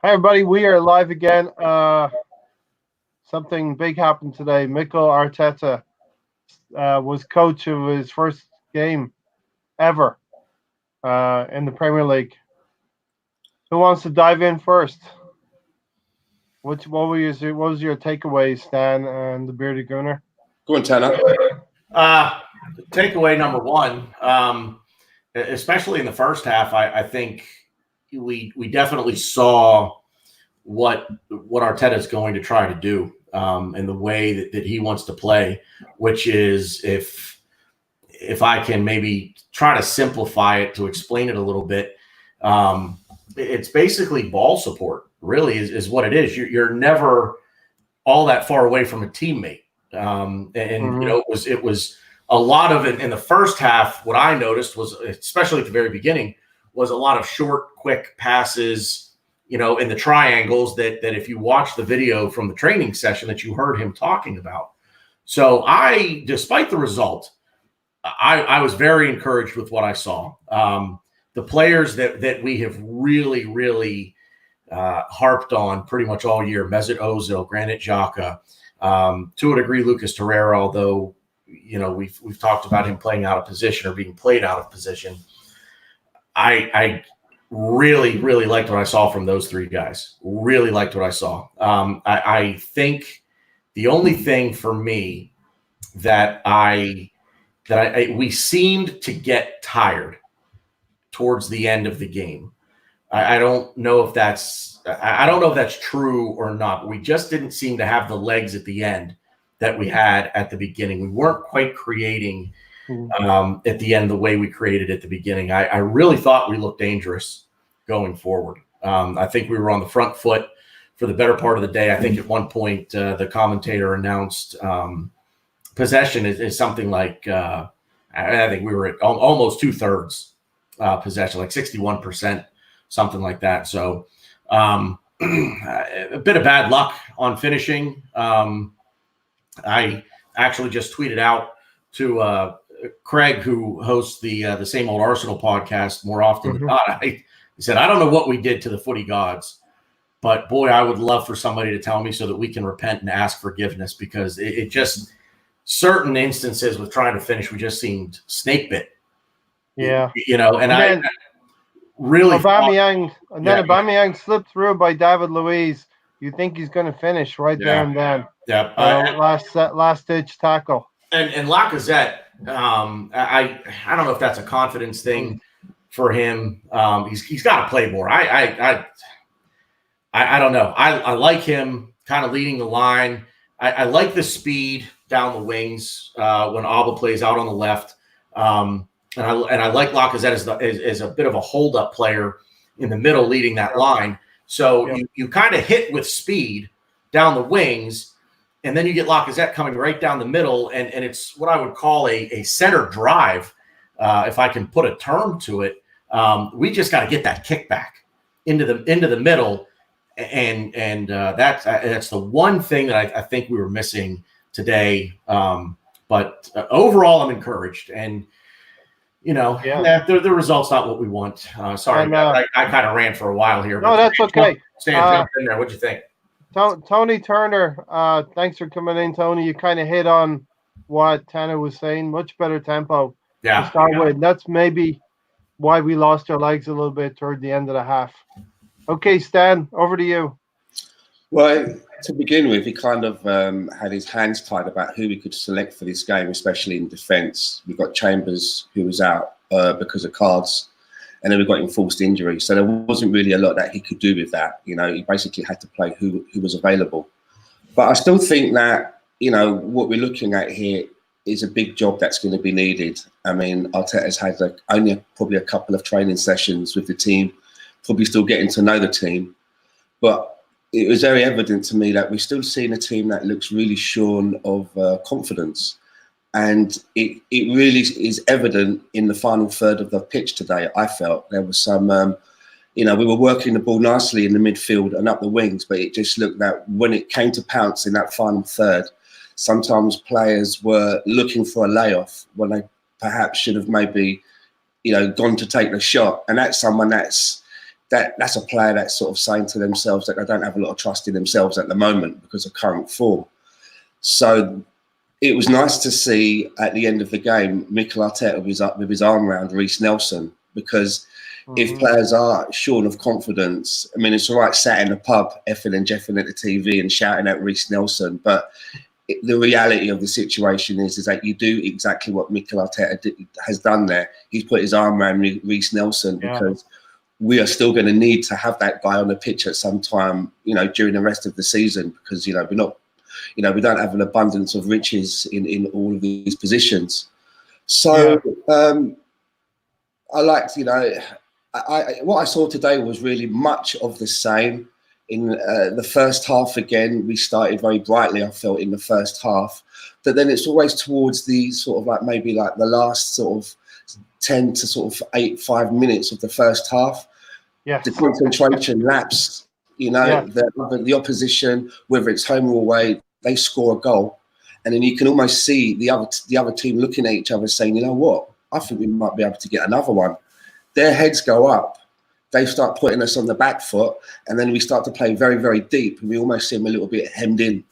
Hi, everybody. We are live again. Something big happened today. Mikel Arteta was coach of his first game ever in the Premier League. Who wants to dive in first? What was your takeaways, Stan and the bearded Gooner? Go on, Tanner. Takeaway number one, especially in the first half, I think we definitely saw what Arteta is going to try to do, and the way that he wants to play, which is, if I can maybe try to simplify it to explain it a little bit, it's basically ball support. Really is what it is. You're never all that far away from a teammate, it was a lot of it in the first half. What I noticed was, especially at the very beginning, was a lot of short, quick passes, in the triangles that if you watch the video from the training session that you heard him talking about. So despite the result, I was very encouraged with what I saw. The players that we have really, really harped on pretty much all year, Mesut Ozil, Granit Xhaka, to a degree, Lucas Torreira, although, we've talked about him playing out of position or being played out of position. I really, really liked what I saw from those three guys. Really liked what I saw. I think the only thing for me that we seemed to get tired towards the end of the game. I don't know if that's true or not. We just didn't seem to have the legs at the end that we had at the beginning. We weren't quite creating at the end the way we created at the beginning. I really thought we looked dangerous going forward. I think we were on the front foot for the better part of the day. I think at one point the commentator announced possession is something like I think we were at almost 2/3 possession, like 61%, something like that. So a bit of bad luck on finishing. I actually just tweeted out to Craig, who hosts the Same Old Arsenal podcast more often than not. He said, I don't know what we did to the footy gods, but boy, I would love for somebody to tell me so that we can repent and ask forgiveness, because it just, certain instances with trying to finish, we just seemed snake bit. Yeah. And I really Aubameyang, Aubameyang slipped through by David Luiz. You think he's going to finish right there and then. Yeah. Last ditch tackle. And Lacazette, I don't know if that's a confidence thing for him. He's got to play more. I don't know. I like him kind of leading the line. I like the speed down the wings when Alba plays out on the left. And I like Lacazette as a bit of a hold-up player in the middle, leading that line. So you kind of hit with speed down the wings, and then you get Lacazette coming right down the middle, and it's what I would call a center drive, if I can put a term to it. We just got to get that kickback into the middle, and that's the one thing that I think we were missing today. But overall, I'm encouraged, and the result's not what we want. Sorry, I kind of ran for a while here. No, that's okay. Stan, jump in there. What'd you think? Tony Turner, thanks for coming in, Tony. You kind of hit on what Tanner was saying. Much better tempo to start with. That's maybe why we lost our legs a little bit toward the end of the half. Okay, Stan, over to you. Well, to begin with, he kind of had his hands tied about who we could select for this game, especially in defence. We've got Chambers, who was out because of cards, and then we've got enforced injury. So there wasn't really a lot that he could do with that. He basically had to play who was available. But I still think that, what we're looking at here is a big job that's going to be needed. I mean, Arteta's had probably a couple of training sessions with the team, probably still getting to know the team. But it was very evident to me that we're still seeing a team that looks really shorn of confidence. And it really is evident in the final third of the pitch today. I felt there was some, we were working the ball nicely in the midfield and up the wings, but it just looked that when it came to pounce in that final third, sometimes players were looking for a layoff when they perhaps should have maybe, gone to take the shot. And that's someone that's that's a player that's sort of saying to themselves that they don't have a lot of trust in themselves at the moment because of current form. So it was nice to see at the end of the game Mikel Arteta with his arm around Reece Nelson, because if players are shorn of confidence, I mean, it's all right sat in the pub effing and jeffing at the TV and shouting at Reece Nelson, but the reality of the situation is that you do exactly what Mikel Arteta has done there. He's put his arm around Reece Nelson because we are still going to need to have that guy on the pitch at some time, during the rest of the season, because, we're not, we don't have an abundance of riches in all of these positions. So I liked, what I saw today was really much of the same. In the first half, again, we started very brightly, I felt, in the first half. But then it's always towards the sort of maybe the last sort of 10 to sort of 5 minutes of the first half. Yes. The concentration lapse, the opposition, whether it's home or away, they score a goal. And then you can almost see the other team looking at each other saying, you know what, I think we might be able to get another one. Their heads go up. They start putting us on the back foot, and then we start to play very, very deep, and we almost seem a little bit hemmed in.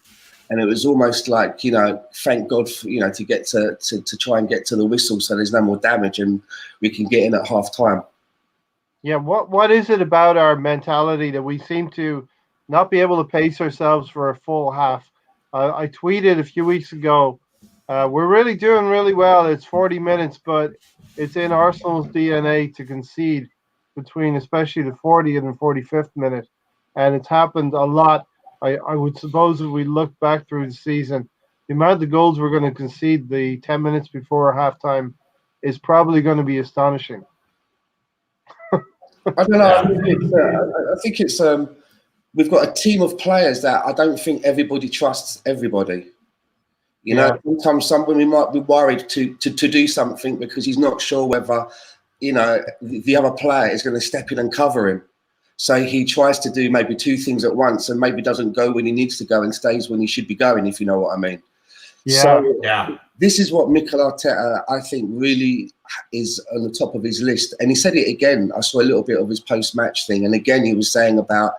And it was almost like, thank God for, to get to try and get to the whistle so there's no more damage and we can get in at half time. Yeah, what is it about our mentality that we seem to not be able to pace ourselves for a full half? I tweeted a few weeks ago, we're really doing really well. It's 40 minutes, but it's in Arsenal's DNA to concede between especially the 40th and 45th minute. And it's happened a lot. I would suppose if we look back through the season, the amount of goals we're going to concede the 10 minutes before halftime is probably going to be astonishing. I don't know. I think it's we've got a team of players that I don't think everybody trusts everybody. Sometimes somebody might be worried to do something because he's not sure whether, the other player is going to step in and cover him. So he tries to do maybe two things at once and maybe doesn't go when he needs to go and stays when he should be going, if you know what I mean. This is what Mikel Arteta, I think, really is on the top of his list. And he said it again. I saw a little bit of his post-match thing. And again, he was saying about,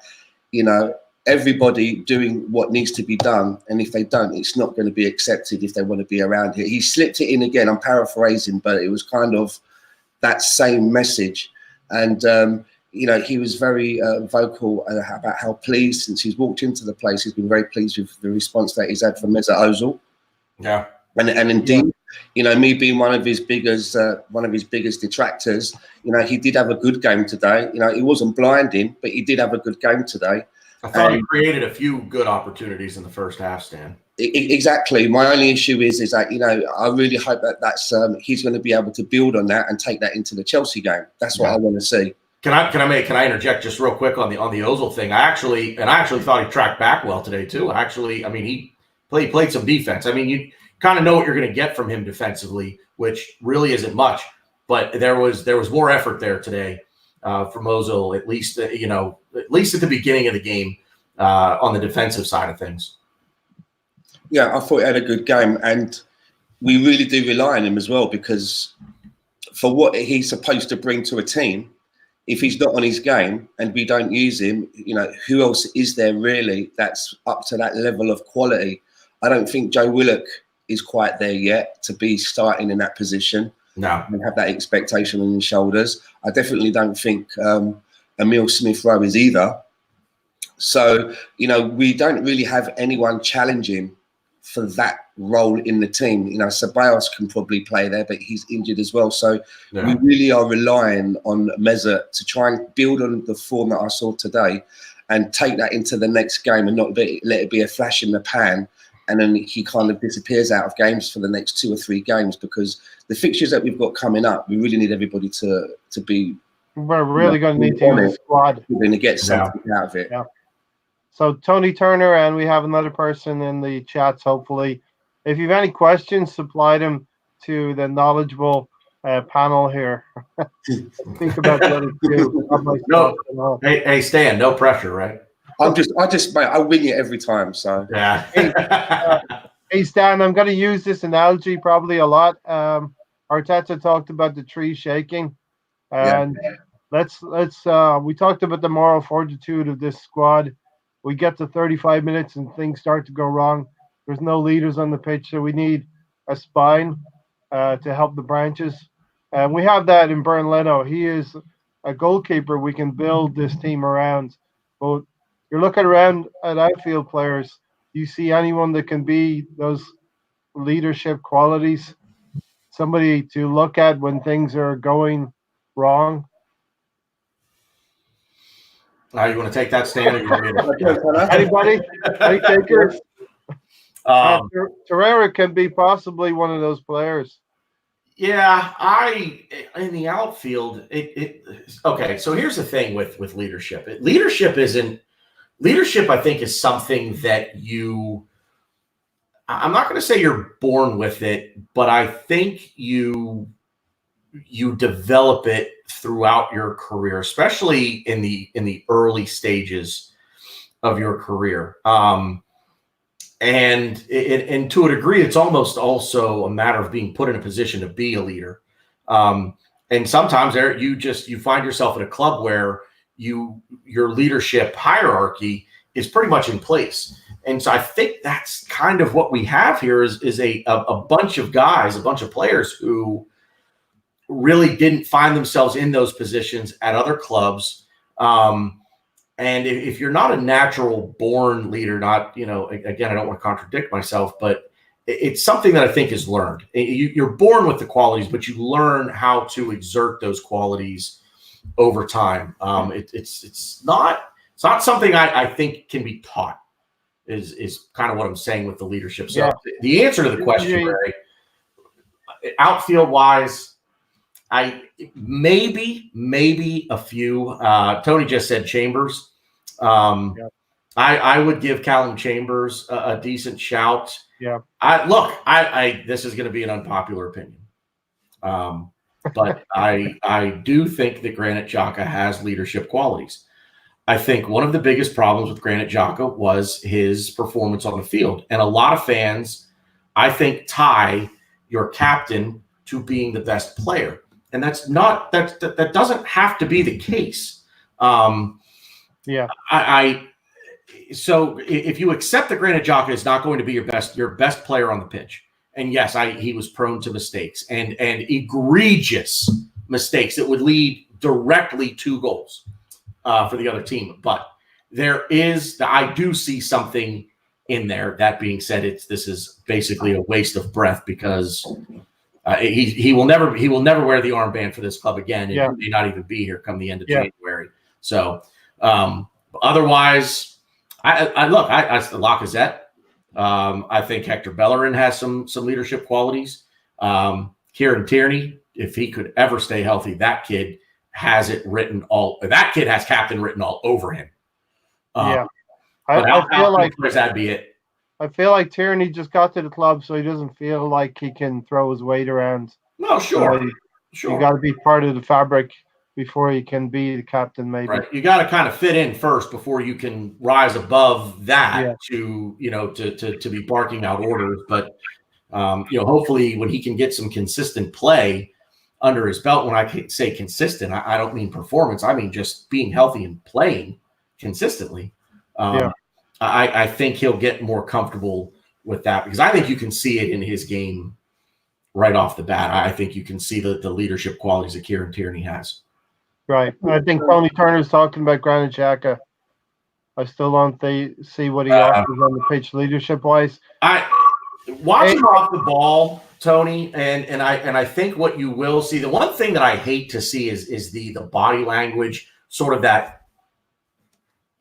everybody doing what needs to be done. And if they don't, it's not going to be accepted if they want to be around here. He slipped it in again. I'm paraphrasing, but it was kind of that same message. And, he was very vocal about how pleased, since he's walked into the place, he's been very pleased with the response that he's had from Mesut Ozil. Yeah. And indeed, me being one of his biggest detractors, he did have a good game today. He wasn't blinding, but he did have a good game today. I thought he created a few good opportunities in the first half, Stan. Exactly. My only issue is that, I really hope that's he's going to be able to build on that and take that into the Chelsea game. That's what I want to see. Can I interject just real quick on the Ozil thing? I actually thought he tracked back well today too. He played some defense. You kind of know what you're going to get from him defensively, which really isn't much. But there was more effort there today from Ozil, at least at the beginning of the game on the defensive side of things. Yeah, I thought he had a good game, and we really do rely on him as well, because for what he's supposed to bring to a team, if he's not on his game and we don't use him, who else is there really that's up to that level of quality? I don't think Joe Willock is quite there yet to be starting in that position. No. And have that expectation on his shoulders. I definitely don't think Emile Smith-Rowe is either. So, we don't really have anyone challenging for that role in the team. Ceballos can probably play there, but he's injured as well. So we really are relying on Mesut to try and build on the form that I saw today and take that into the next game and not let it be a flash in the pan. And then he kind of disappears out of games for the next 2 or 3 games, because the fixtures that we've got coming up, we really need everybody to be. We're really going to need to use the squad. We're going to get something out of it. Yeah. So Tony Turner, and we have another person in the chats, hopefully. If you have any questions, supply them to the knowledgeable panel here. Think about the other two. No. Hey, Stan, no pressure, right? I wing it every time. So yeah. Hey Stan, I'm going to use this analogy probably a lot. Arteta talked about the tree shaking, and let's we talked about the moral fortitude of this squad. We get to 35 minutes and things start to go wrong. There's no leaders on the pitch, so we need a spine to help the branches. And we have that in Bern Leno. He is a goalkeeper we can build this team around. But you're looking around at outfield players. Do you see anyone that can be those leadership qualities? Somebody to look at when things are going wrong? You want to take that, Stan? Or you want me to? Anybody? Any takers? Um, Torreira can be possibly one of those players. Yeah, in the outfield, okay. So here's the thing with leadership. Leadership, I think, is something that I'm not going to say you're born with it, but I think you develop it throughout your career, especially in the early stages of your career. And to a degree, it's almost also a matter of being put in a position to be a leader. And sometimes you find yourself in a club where your leadership hierarchy is pretty much in place. And so I think that's kind of what we have here is a bunch of guys, a bunch of players who really didn't find themselves in those positions at other clubs. And if you're not a natural born leader, again, I don't want to contradict myself, but it's something that I think is learned. You're born with the qualities, but you learn how to exert those qualities over time. It's not something I think can be taught. Is kind of what I'm saying with the leadership. So the answer to the question, Ray, outfield wise, maybe a few. Tony just said Chambers. I would give Callum Chambers a decent shout. Yeah. This is going to be an unpopular opinion, but I do think that Granit Xhaka has leadership qualities. I think one of the biggest problems with Granit Xhaka was his performance on the field, and a lot of fans, I think, tie your captain to being the best player. And that doesn't have to be the case. So if you accept that Granit Xhaka is not going to be your best player on the pitch, and yes, he was prone to mistakes and egregious mistakes that would lead directly to goals for the other team. But I do see something in there. That being said, this is basically a waste of breath because he will never wear the armband for this club again, and he may not even be here come the end of January. So otherwise, I Lacazette. I think Hector Bellerin has some leadership qualities. Kieran Tierney, if he could ever stay healthy, that kid has it written all. That kid has captain written all over him. I feel like that'd be it. I feel like Tierney just got to the club, so he doesn't feel like he can throw his weight around. No, sure. You got to be part of the fabric before you can be the captain, maybe. Right. You got to kind of fit in first before you can rise above that to be barking out orders. But hopefully when he can get some consistent play under his belt, when I say consistent, I don't mean performance. I mean just being healthy and playing consistently. I think he'll get more comfortable with that because I think you can see it in his game right off the bat. I think you can see the leadership qualities that Kieran Tierney has. Right. I think Tony Turner's talking about Granit Xhaka. I still don't see what he offers on the pitch leadership-wise. Watching off the ball, Tony, and I think what you will see, the one thing that I hate to see is the body language, sort of that,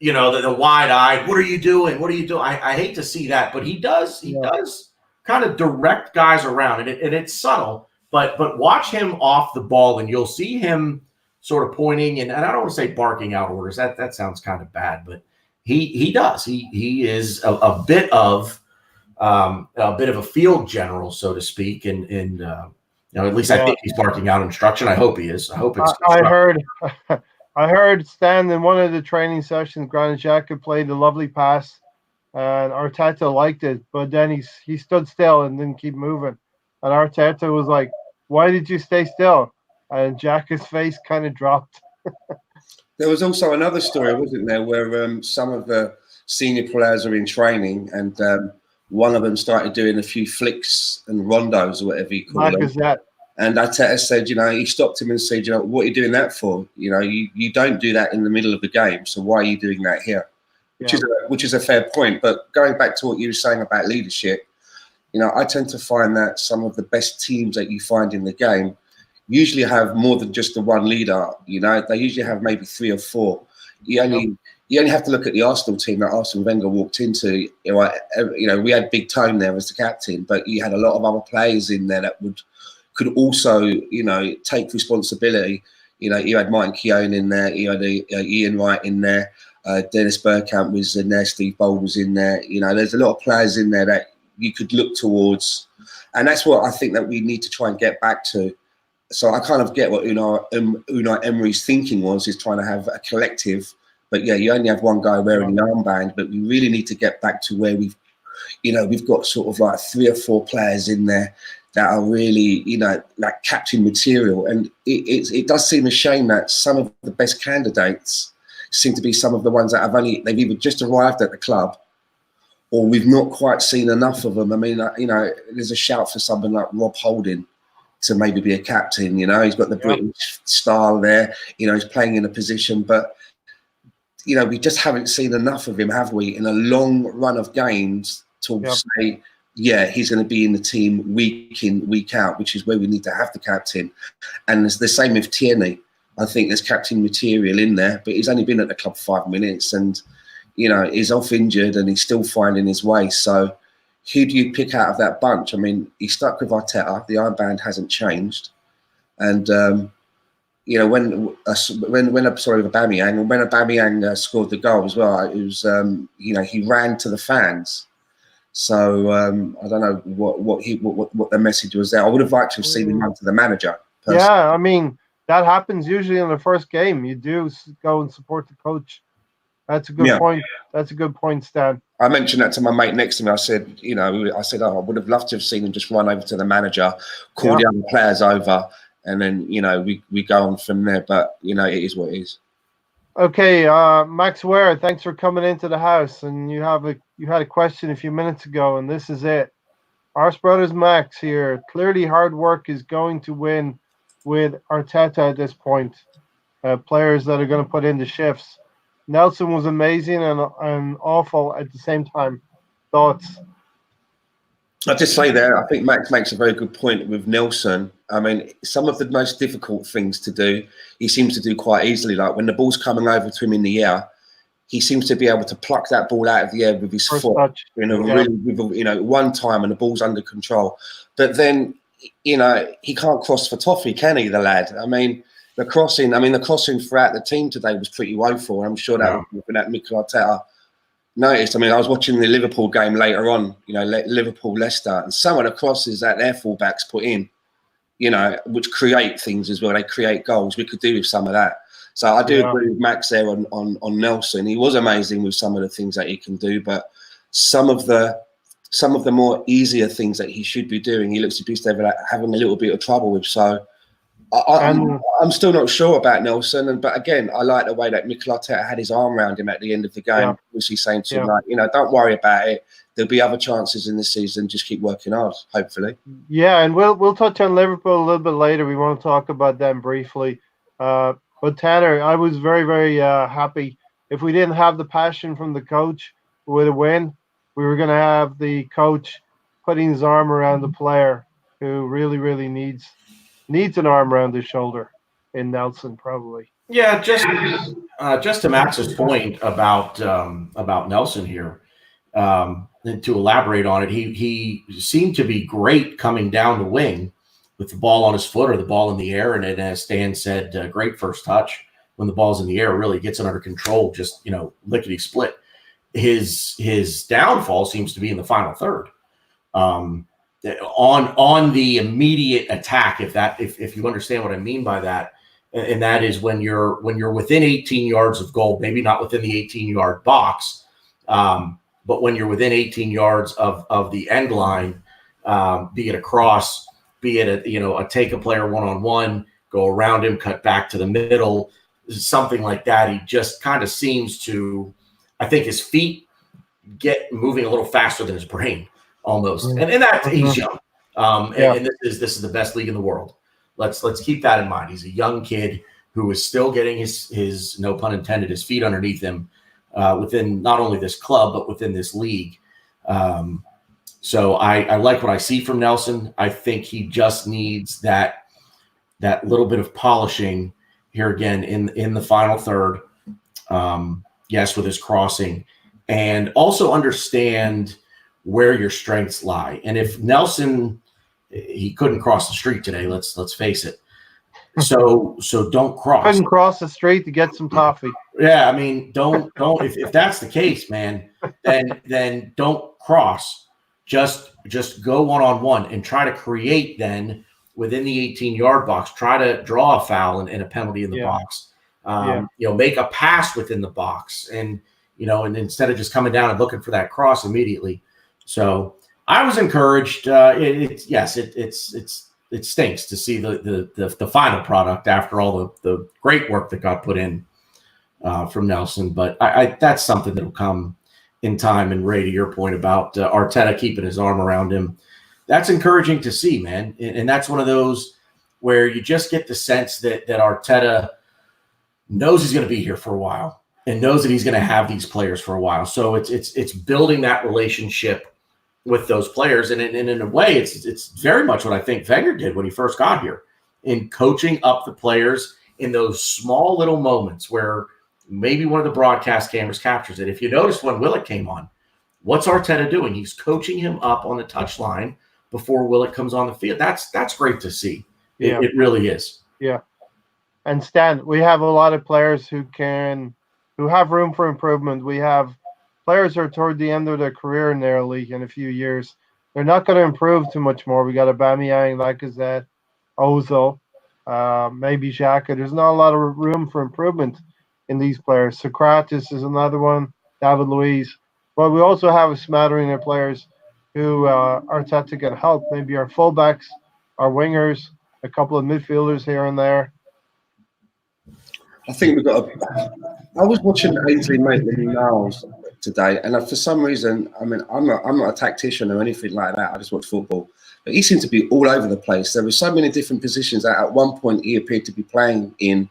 the wide-eyed, what are you doing? What are you doing? I hate to see that, but he does kind of direct guys around, and it's subtle, but watch him off the ball, and you'll see him sort of pointing, and I don't want to say barking out orders. That sounds kind of bad, but he does. He is a bit of a field general, so to speak, and at least I think he's barking out instruction. I hope he is. I hope it's. I heard Stan in one of the training sessions, Granit Xhaka played a lovely pass, and Arteta liked it, but then he stood still and didn't keep moving, and Arteta was like, "Why did you stay still?" And Xhaka's face kind of dropped. There was also another story, wasn't there, where some of the senior players are in training, and one of them started doing a few flicks and rondos or whatever you call them. And Arteta said, he stopped him and said, what are you doing that for? You don't do that in the middle of the game, so why are you doing that here? Which is a fair point. But going back to what you were saying about leadership, I tend to find that some of the best teams that you find in the game usually have more than just the one leader. They usually have maybe 3 or 4. You only have to look at the Arsenal team that Arsene Wenger walked into. We had Big Tone there as the captain, but you had a lot of other players in there that could also, take responsibility. You had Martin Keown in there, you had Ian Wright in there, Dennis Bergkamp was in there, Steve Bold was in there. There's a lot of players in there that you could look towards, and that's what I think that we need to try and get back to. So I kind of get what Unai Emery's thinking was, is trying to have a collective. But yeah, you only have one guy wearing the armband. But we really need to get back to where we've got sort of like 3 or 4 players in there that are really, like captain material. And it does seem a shame that some of the best candidates seem to be some of the ones that they've either just arrived at the club, or we've not quite seen enough of them. I mean, there's a shout for someone like Rob Holding to maybe be a captain. He's got the British style there. He's playing in a position, but we just haven't seen enough of him, have we, in a long run of games to say, yeah, he's going to be in the team week in, week out, which is where we need to have the captain. And it's the same with Tierney. I think there's captain material in there, but he's only been at the club 5 minutes, and he's off injured and he's still finding his way. So who do you pick out of that bunch? I mean, he stuck with Arteta. The armband hasn't changed. And, when Aubameyang, and when Aubameyang scored the goal as well, it was, he ran to the fans. So I don't know what the message was there. I would have liked to have seen him run to the manager. Personally. Yeah, I mean, that happens usually in the first game. You do go and support the coach. That's a good point. That's a good point, Stan. I mentioned that to my mate next to me. I said, I would have loved to have seen him just run over to the manager, call the other players over, and then, we go on from there. But, it is what it is. Okay, Max Ware, thanks for coming into the house. And you had a question a few minutes ago, and this is it. Arse Brothers Max here. Clearly hard work is going to win with Arteta at this point. Players that are going to put in the shifts. Nelson was amazing and awful at the same time. Thoughts? I'll just say there, I think Max makes a very good point with Nelson. I mean, some of the most difficult things to do, he seems to do quite easily. Like when the ball's coming over to him in the air, he seems to be able to pluck that ball out of the air with his foot. Really, one time, and the ball's under control. But then, he can't cross for toffee, can he, the lad? I mean, the crossing throughout the team today was pretty woeful. I'm sure that Mikel Arteta noticed. I mean, I was watching the Liverpool game later on, Liverpool-Leicester, and some of the crosses that their fullbacks put in, which create things as well. They create goals. We could do with some of that. So I do agree with Max there on Nelson. He was amazing with some of the things that he can do, but some of the more easier things that he should be doing, he looks to be having a little bit of trouble with. So I'm still not sure about Nelson, but again, I like the way that Mikel Arteta had his arm around him at the end of the game, which he's saying to him, don't worry about it. There'll be other chances in this season. Just keep working hard, hopefully. Yeah, and we'll touch on Liverpool a little bit later. We want to talk about them briefly. But Tanner, I was very, very happy. If we didn't have the passion from the coach with a win, we were going to have the coach putting his arm around the player who really, really needs an arm around his shoulder in Nelson, probably. Yeah, just to Max's point about Nelson here, and to elaborate on it, he seemed to be great coming down the wing with the ball on his foot or the ball in the air, and as Stan said, great first touch when the ball's in the air, really gets it under control, just lickety split. His downfall seems to be in the final third. On the immediate attack, if you understand what I mean by that, and that is when you're within 18 yards of goal, maybe not within the 18-yard box, but when you're within 18 yards of the end line, be it a cross, be it a take a player one-on-one, go around him, cut back to the middle, something like that. He just kind of seems to, I think his feet get moving a little faster than his brain almost. And that he's young. And this is the best league in the world. Let's keep that in mind. He's a young kid who is still getting his no pun intended, his feet underneath him within not only this club, but within this league. So I like what I see from Nelson. I think he just needs that little bit of polishing here again in the final third. Yes, with his crossing, and also understand where your strengths lie. And if Nelson, he couldn't cross the street today, let's face it. So don't cross. Couldn't cross the street to get some coffee. Yeah, I mean, don't if that's the case, man, then don't cross. Just go one-on-one and try to create then within the 18-yard box. Try to draw a foul and a penalty in the box. Make a pass within the box, and instead of just coming down and looking for that cross immediately. So I was encouraged. It stinks to see the final product after all the great work that got put in from Nelson, but I that's something that'll come in time. And Ray, to your point about Arteta keeping his arm around him, that's encouraging to see, man. And that's one of those where you just get the sense that Arteta knows he's going to be here for a while and knows that he's going to have these players for a while. So it's building that relationship with those players. And in a way, it's very much what I think Wenger did when he first got here, in coaching up the players in those small little moments where maybe one of the broadcast cameras captures it. If you notice when Willett came on, what's Arteta doing? He's coaching him up on the touchline before Willett comes on the field. That's great to see. It really is. Yeah. And Stan, we have a lot of players who have room for improvement. We have players who are toward the end of their career in their league in a few years. They're not going to improve too much more. We got Aubameyang, Lacazette, Ozil, maybe Xhaka. There's not a lot of room for improvement in these players. Socrates is another one, David Luiz. But we also have a smattering of players who Arteta can help. Maybe our fullbacks, our wingers, a couple of midfielders here and there. I think I was watching Ainsley Maitland-Niles today, and for some reason, I mean, I'm not a tactician or anything like that. I just watch football, but he seemed to be all over the place. There were so many different positions that at one point he appeared to be playing in,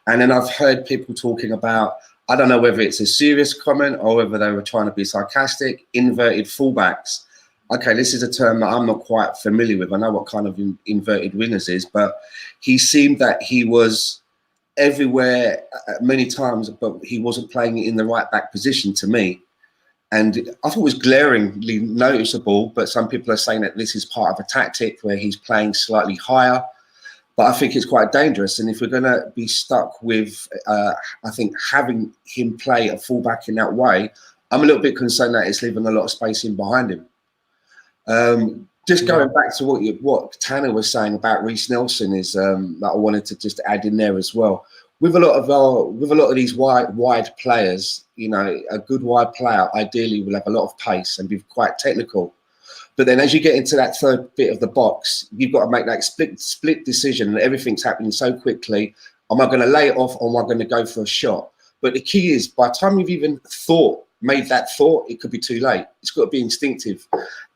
and then I've heard people talking about, I don't know whether it's a serious comment or whether they were trying to be sarcastic, inverted fullbacks. Okay, this is a term that I'm not quite familiar with. I know what kind of inverted wingers is, but he seemed that he was everywhere many times, but he wasn't playing in the right back position to me. And I thought it was glaringly noticeable, but some people are saying that this is part of a tactic where he's playing slightly higher. But I think it's quite dangerous. And if we're going to be stuck with, I think, having him play a fullback in that way, I'm a little bit concerned that it's leaving a lot of space in behind him. Just going back to what Tanner was saying about Reece Nelson is that I wanted to just add in there as well. With a lot of these wide players, a good wide player ideally will have a lot of pace and be quite technical. But then as you get into that third bit of the box, you've got to make that split decision, and everything's happening so quickly. Am I going to lay it off, or am I going to go for a shot? But the key is, by the time you've even made that thought, it could be too late. It's got to be instinctive.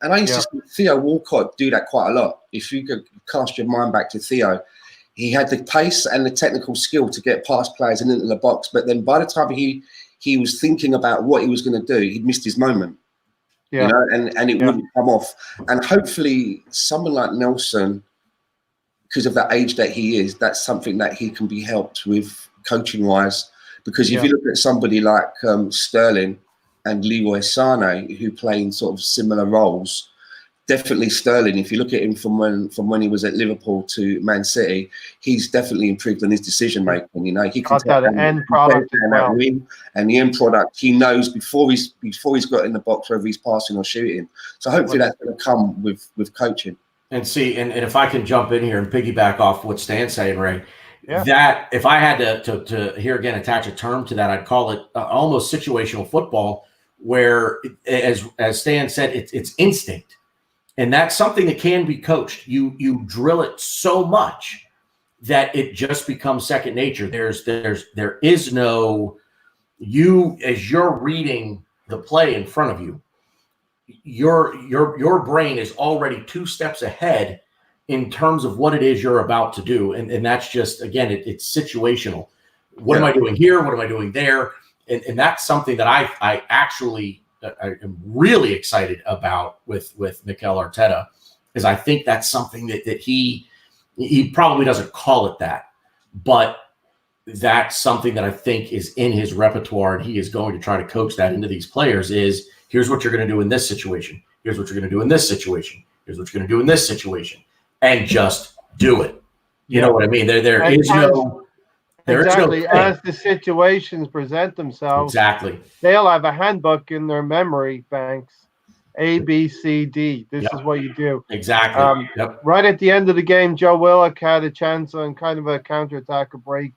And I used to see Theo Walcott do that quite a lot. If you could cast your mind back to Theo, he had the pace and the technical skill to get past players and into the box. But then by the time he was thinking about what he was going to do, he'd missed his moment. And it wouldn't come off. And hopefully someone like Nelson, because of that age that he is, that's something that he can be helped with coaching-wise. Because if you look at somebody like Sterling and Leroy Sané, who play in sort of similar roles, definitely Sterling, if you look at him from when he was at Liverpool to Man City, he's definitely improved on his decision making. He can got that end product as well. And the end product, he knows before he's got in the box whether he's passing or shooting. So hopefully that's going to come with coaching. And see, and if I can jump in here and piggyback off what Stan's saying, Ray. That if I had to here again attach a term to that, I'd call it almost situational football, where as Stan said, it's instinct, and that's something that can be coached. You drill it so much that it just becomes second nature. There is no, you, as you're reading the play in front of you, your brain is already 2 steps ahead in terms of what it is you're about to do. And that's just, again, it's situational. What am I doing here? What am I doing there? And that's something that I actually am really excited about with Mikel Arteta, is I think that's something that he probably doesn't call it that, but that's something that I think is in his repertoire, and he is going to try to coach that into these players. Is, here's what you're going to do in this situation. Here's what you're going to do in this situation. Here's what you're going to do in this situation, and just do it. You know what I mean? There is no as the situations present themselves. Exactly. They'll have a handbook in their memory banks. A, B, C, D. This is what you do. Exactly. Right at the end of the game, Joe Willock had a chance on kind of a counterattack, a break.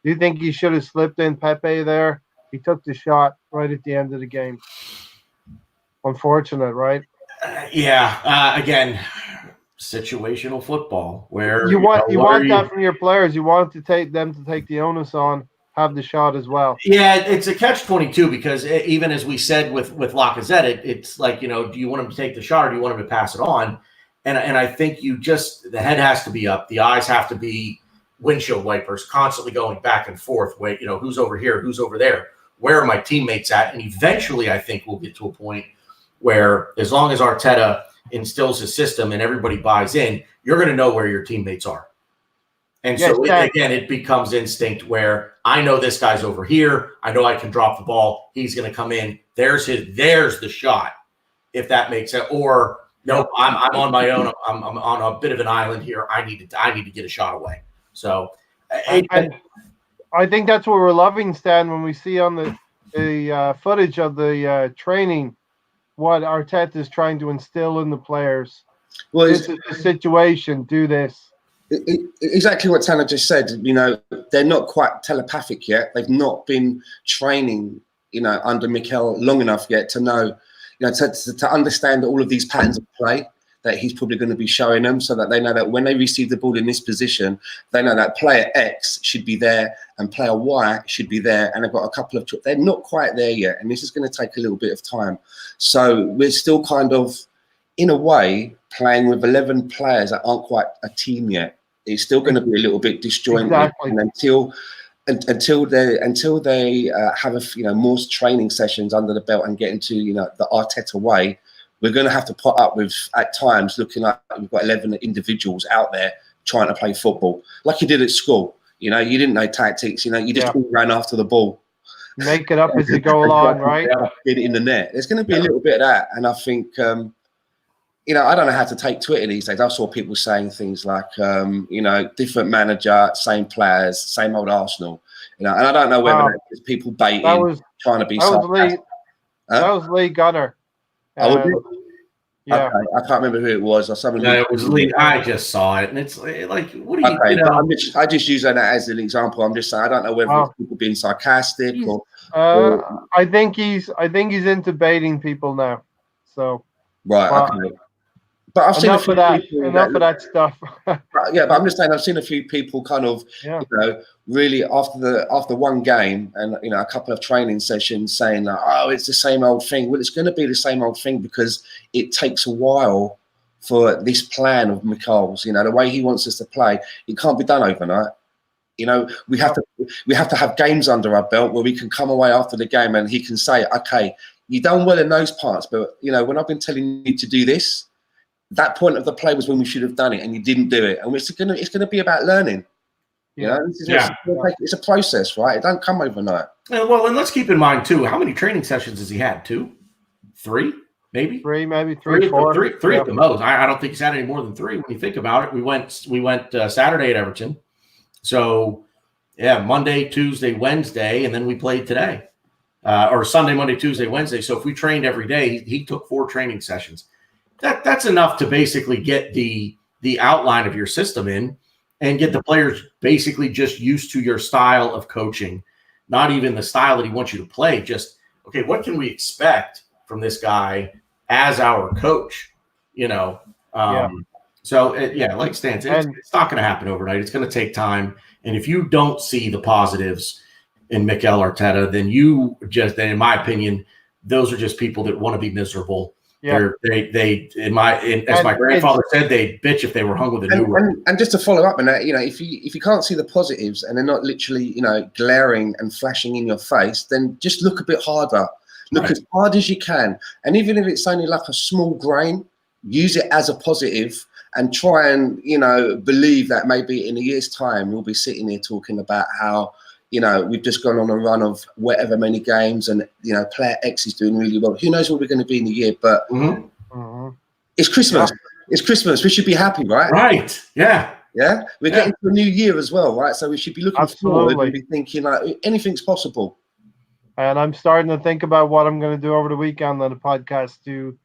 Do you think he should have slipped in Pepe there? He took the shot right at the end of the game. Unfortunate, right? Again, situational football where you want that from your players. You want to take them to take the onus on, have the shot as well. Yeah, it's a catch-22, because even as we said with Lacazette, it's like, do you want him to take the shot or do you want him to pass it on? And I think the head has to be up, the eyes have to be windshield wipers, constantly going back and forth. Wait, who's over here, who's over there? Where are my teammates at? And eventually, I think we'll get to a point where, as long as Arteta instills his system and everybody buys in, you're going to know where your teammates are. And so, again, it becomes instinct where I know this guy's over here. I know I can drop the ball. He's going to come in. There's the shot, if that makes sense. Or, nope, I'm on my own. I'm on a bit of an island here. I need to get a shot away. So, I think that's what we're loving, Stan, when we see on the footage of the training what Arteta is trying to instill in the players. Well, this is the situation. Do this. Exactly what Tanner just said. They're not quite telepathic yet. They've not been training, under Mikel long enough yet to know, to understand all of these patterns of play that he's probably going to be showing them, so that they know that when they receive the ball in this position, they know that player X should be there and player Y should be there. And they've got a couple of, they're not quite there yet. And this is going to take a little bit of time. So we're still kind of, in a way, playing with 11 players that aren't quite a team yet. It's still going to be a little bit disjointed. Exactly. And until they have more training sessions under the belt and get into the Arteta way, we're going to have to put up with, at times, looking like we've got 11 individuals out there trying to play football like you did at school. You didn't know tactics. You just all ran after the ball. Make it up as you go along, right? Get it in the net. There's going to be a little bit of that, and I think I don't know how to take Twitter these days. I saw people saying things like, different manager, same players, same old Arsenal. And I don't know whether it's people baiting, trying to be. That was Lee Gunner. Yeah, okay. I can't remember who it was or something. No, it was Lee. I just saw it, and it's like, what do you? Okay, I just use that as an example. I'm just saying I don't know whether it's people being sarcastic or. I think he's into baiting people now. So. Right. Okay. But I've seen enough of that stuff. But I'm just saying I've seen a few people kind of, really after one game and a couple of training sessions saying that, it's the same old thing. Well, it's going to be the same old thing because it takes a while for this plan of Mikel's. The way he wants us to play, it can't be done overnight. We have to have games under our belt where we can come away after the game and he can say, okay, you done well in those parts, but when I've been telling you to do this. That point of the play was when we should have done it, and you didn't do it. And it's going to be about learning. It's a process, right? It don't come overnight. Well, and let's keep in mind too, how many training sessions has he had? 2, 3, maybe? 3, maybe 3, 4. 3 at the most. I don't think he's had any more than 3 when you think about it. We went Saturday at Everton, so Monday, Tuesday, Wednesday, and then we played today, or Sunday, Monday, Tuesday, Wednesday. So if we trained every day, he took 4 training sessions. That's enough to basically get the outline of your system in and get the players basically just used to your style of coaching, not even the style that he wants you to play. Just, okay, what can we expect from this guy as our coach? So, like Stan said, it's not going to happen overnight. It's going to take time. And if you don't see the positives in Mikel Arteta, then in my opinion, those are just people that want to be miserable. Yeah. As my grandfather said, they'd bitch if they were hung with a new one. And just to follow up on that, if you can't see the positives and they're not literally, glaring and flashing in your face, then just look a bit harder. Look as hard as you can. And even if it's only like a small grain, use it as a positive and try and, believe that maybe in a year's time, we'll be sitting here talking about how, we've just gone on a run of whatever many games and, player X is doing really well. Who knows where we're going to be in a year, but it's Christmas. Yeah. It's Christmas. We should be happy, right? Right. Yeah. Yeah. We're getting to a new year as well, right? So we should be looking forward and be thinking anything's possible. And I'm starting to think about what I'm going to do over the weekend on the podcast to,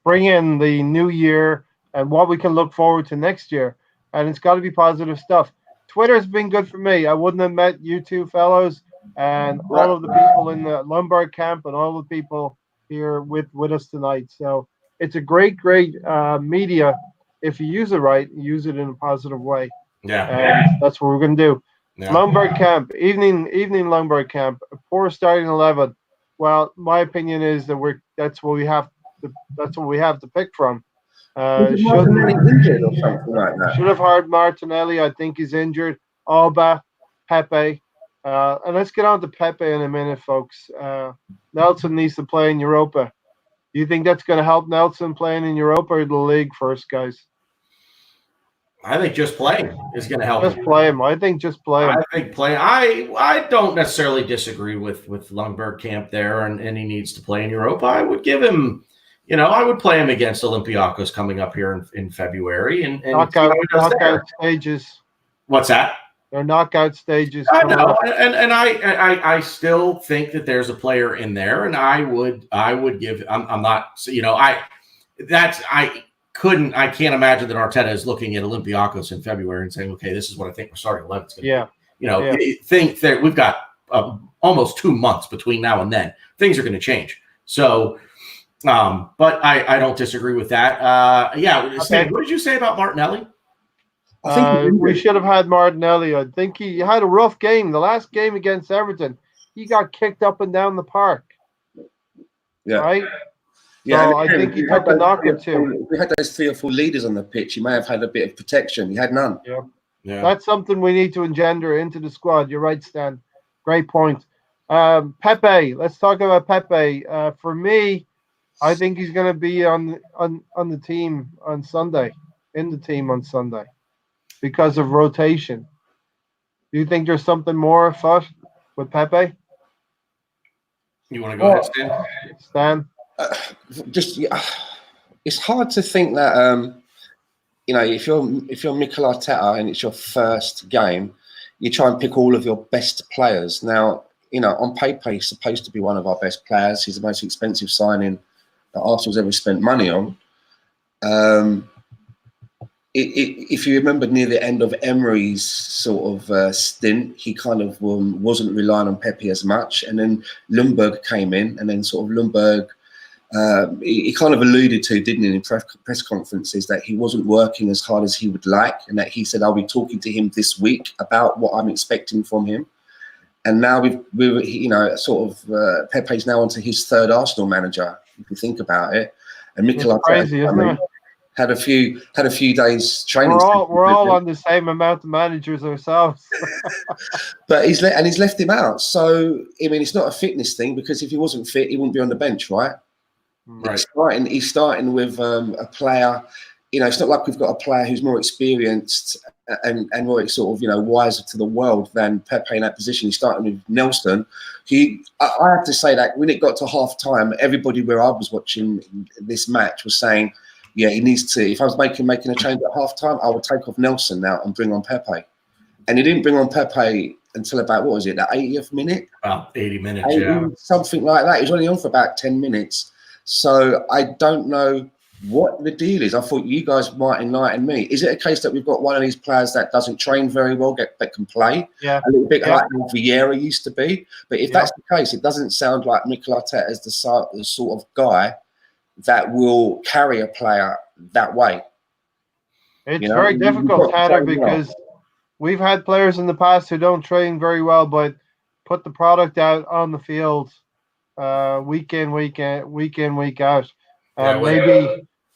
bring in the new year and what we can look forward to next year. And it's got to be positive stuff. Twitter's been good for me. I wouldn't have met you two fellows and all of the people in the Lombard camp and all the people here with us tonight. So it's a great media. If you use it right, use it in a positive way. Yeah. And that's what we're going to do. Yeah. Lombard camp, evening Lombard camp, a poor starting 11. Well, my opinion is that that's what we have to pick from. Should have hired Martinelli. I think he's injured. Alba, Pepe. And let's get on to Pepe in a minute, folks. Nelson needs to play in Europa. Do you think that's going to help Nelson playing in Europa or the league first, guys? I think just playing is going to help. Just play him. I think just play him. I think play. I don't necessarily disagree with Lundberg camp there, and he needs to play in Europa. I would give him. I would play him against Olympiacos coming up here in February and knockout stages. What's that? They're knockout stages. I know, and I still think that there's a player in there, and I would give. I'm not. I can't imagine that Arteta is looking at Olympiacos in February and saying, okay, this is what I think we're starting 11's going to be. Think that we've got almost 2 months between now and then. Things are going to change. So. But I don't disagree with that. Steve, what did you say about Martinelli? I think we should have had Martinelli. I think he had a rough game. The last game against Everton, he got kicked up and down the park. Yeah. Right? Yeah. So I think he took a knock or two. We had those 3 or 4 leaders on the pitch. He may have had a bit of protection. He had none. Yeah. That's something we need to engender into the squad. You're right, Stan. Great point. Pepe. Let's talk about Pepe. For me, I think he's going to be on the team on Sunday, because of rotation. Do you think there's something more afoot with Pepe? You want to go ahead, Stan? It's hard to think that if you're Mikel Arteta and it's your first game, you try and pick all of your best players. Now, on paper, he's supposed to be one of our best players. He's the most expensive signing that Arsenal's ever spent money on. If you remember near the end of Emery's sort of stint, he kind of wasn't relying on Pepe as much. And then Ljungberg came in, and then sort of Ljungberg, he kind of alluded to, didn't he, in press conferences, that he wasn't working as hard as he would like, and that he said, I'll be talking to him this week about what I'm expecting from him. And now Pepe's now onto his 3rd Arsenal manager, if you think about it. And Mikel Arteta had a few days training. We're all on the same amount of managers ourselves. But he's left him out. So it's not a fitness thing, because if he wasn't fit, he wouldn't be on the bench, right? Right. He's starting with a player. It's not like we've got a player who's more experienced and more sort of wiser to the world than Pepe in that position. He's starting with Nelson. I have to say that when it got to half time, everybody where I was watching this match was saying, yeah, he needs to. If I was making a change at half time, I would take off Nelson now and bring on Pepe. And he didn't bring on Pepe until about, what was it, that 80th minute? About 80 minutes, something like that. He was only on for about 10 minutes. So I don't know what the deal is. I thought you guys might enlighten me. Is it a case that we've got one of these players that doesn't train very well, that can play? Yeah. A little bit like Vieira used to be. But if that's the case, it doesn't sound like Mikel Arteta is the sort of guy that will carry a player that way. It's very difficult, Tanner, because we've had players in the past who don't train very well, but put the product out on the field week in, week out.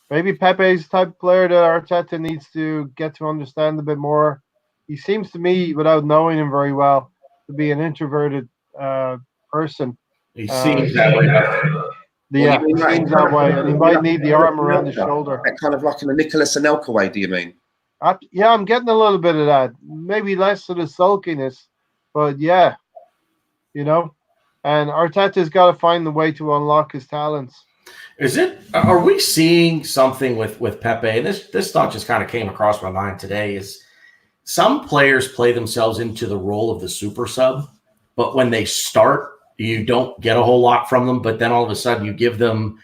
Maybe Pepe's type of player that Arteta needs to get to understand a bit more. He seems to me, without knowing him very well, to be an introverted person. He seems that way. Yeah, he seems that way, and he might need the arm around his shoulder. Kind of like in a Nicholas Anelka way, do you mean? Yeah, I'm getting a little bit of that. Maybe less of the sulkiness, but yeah, you know. And Arteta's got to find the way to unlock his talents. Are we seeing something with Pepe? And this thought just kind of came across my mind today. Is some players play themselves into the role of the super sub, but when they start, you don't get a whole lot from them. But then all of a sudden, you give them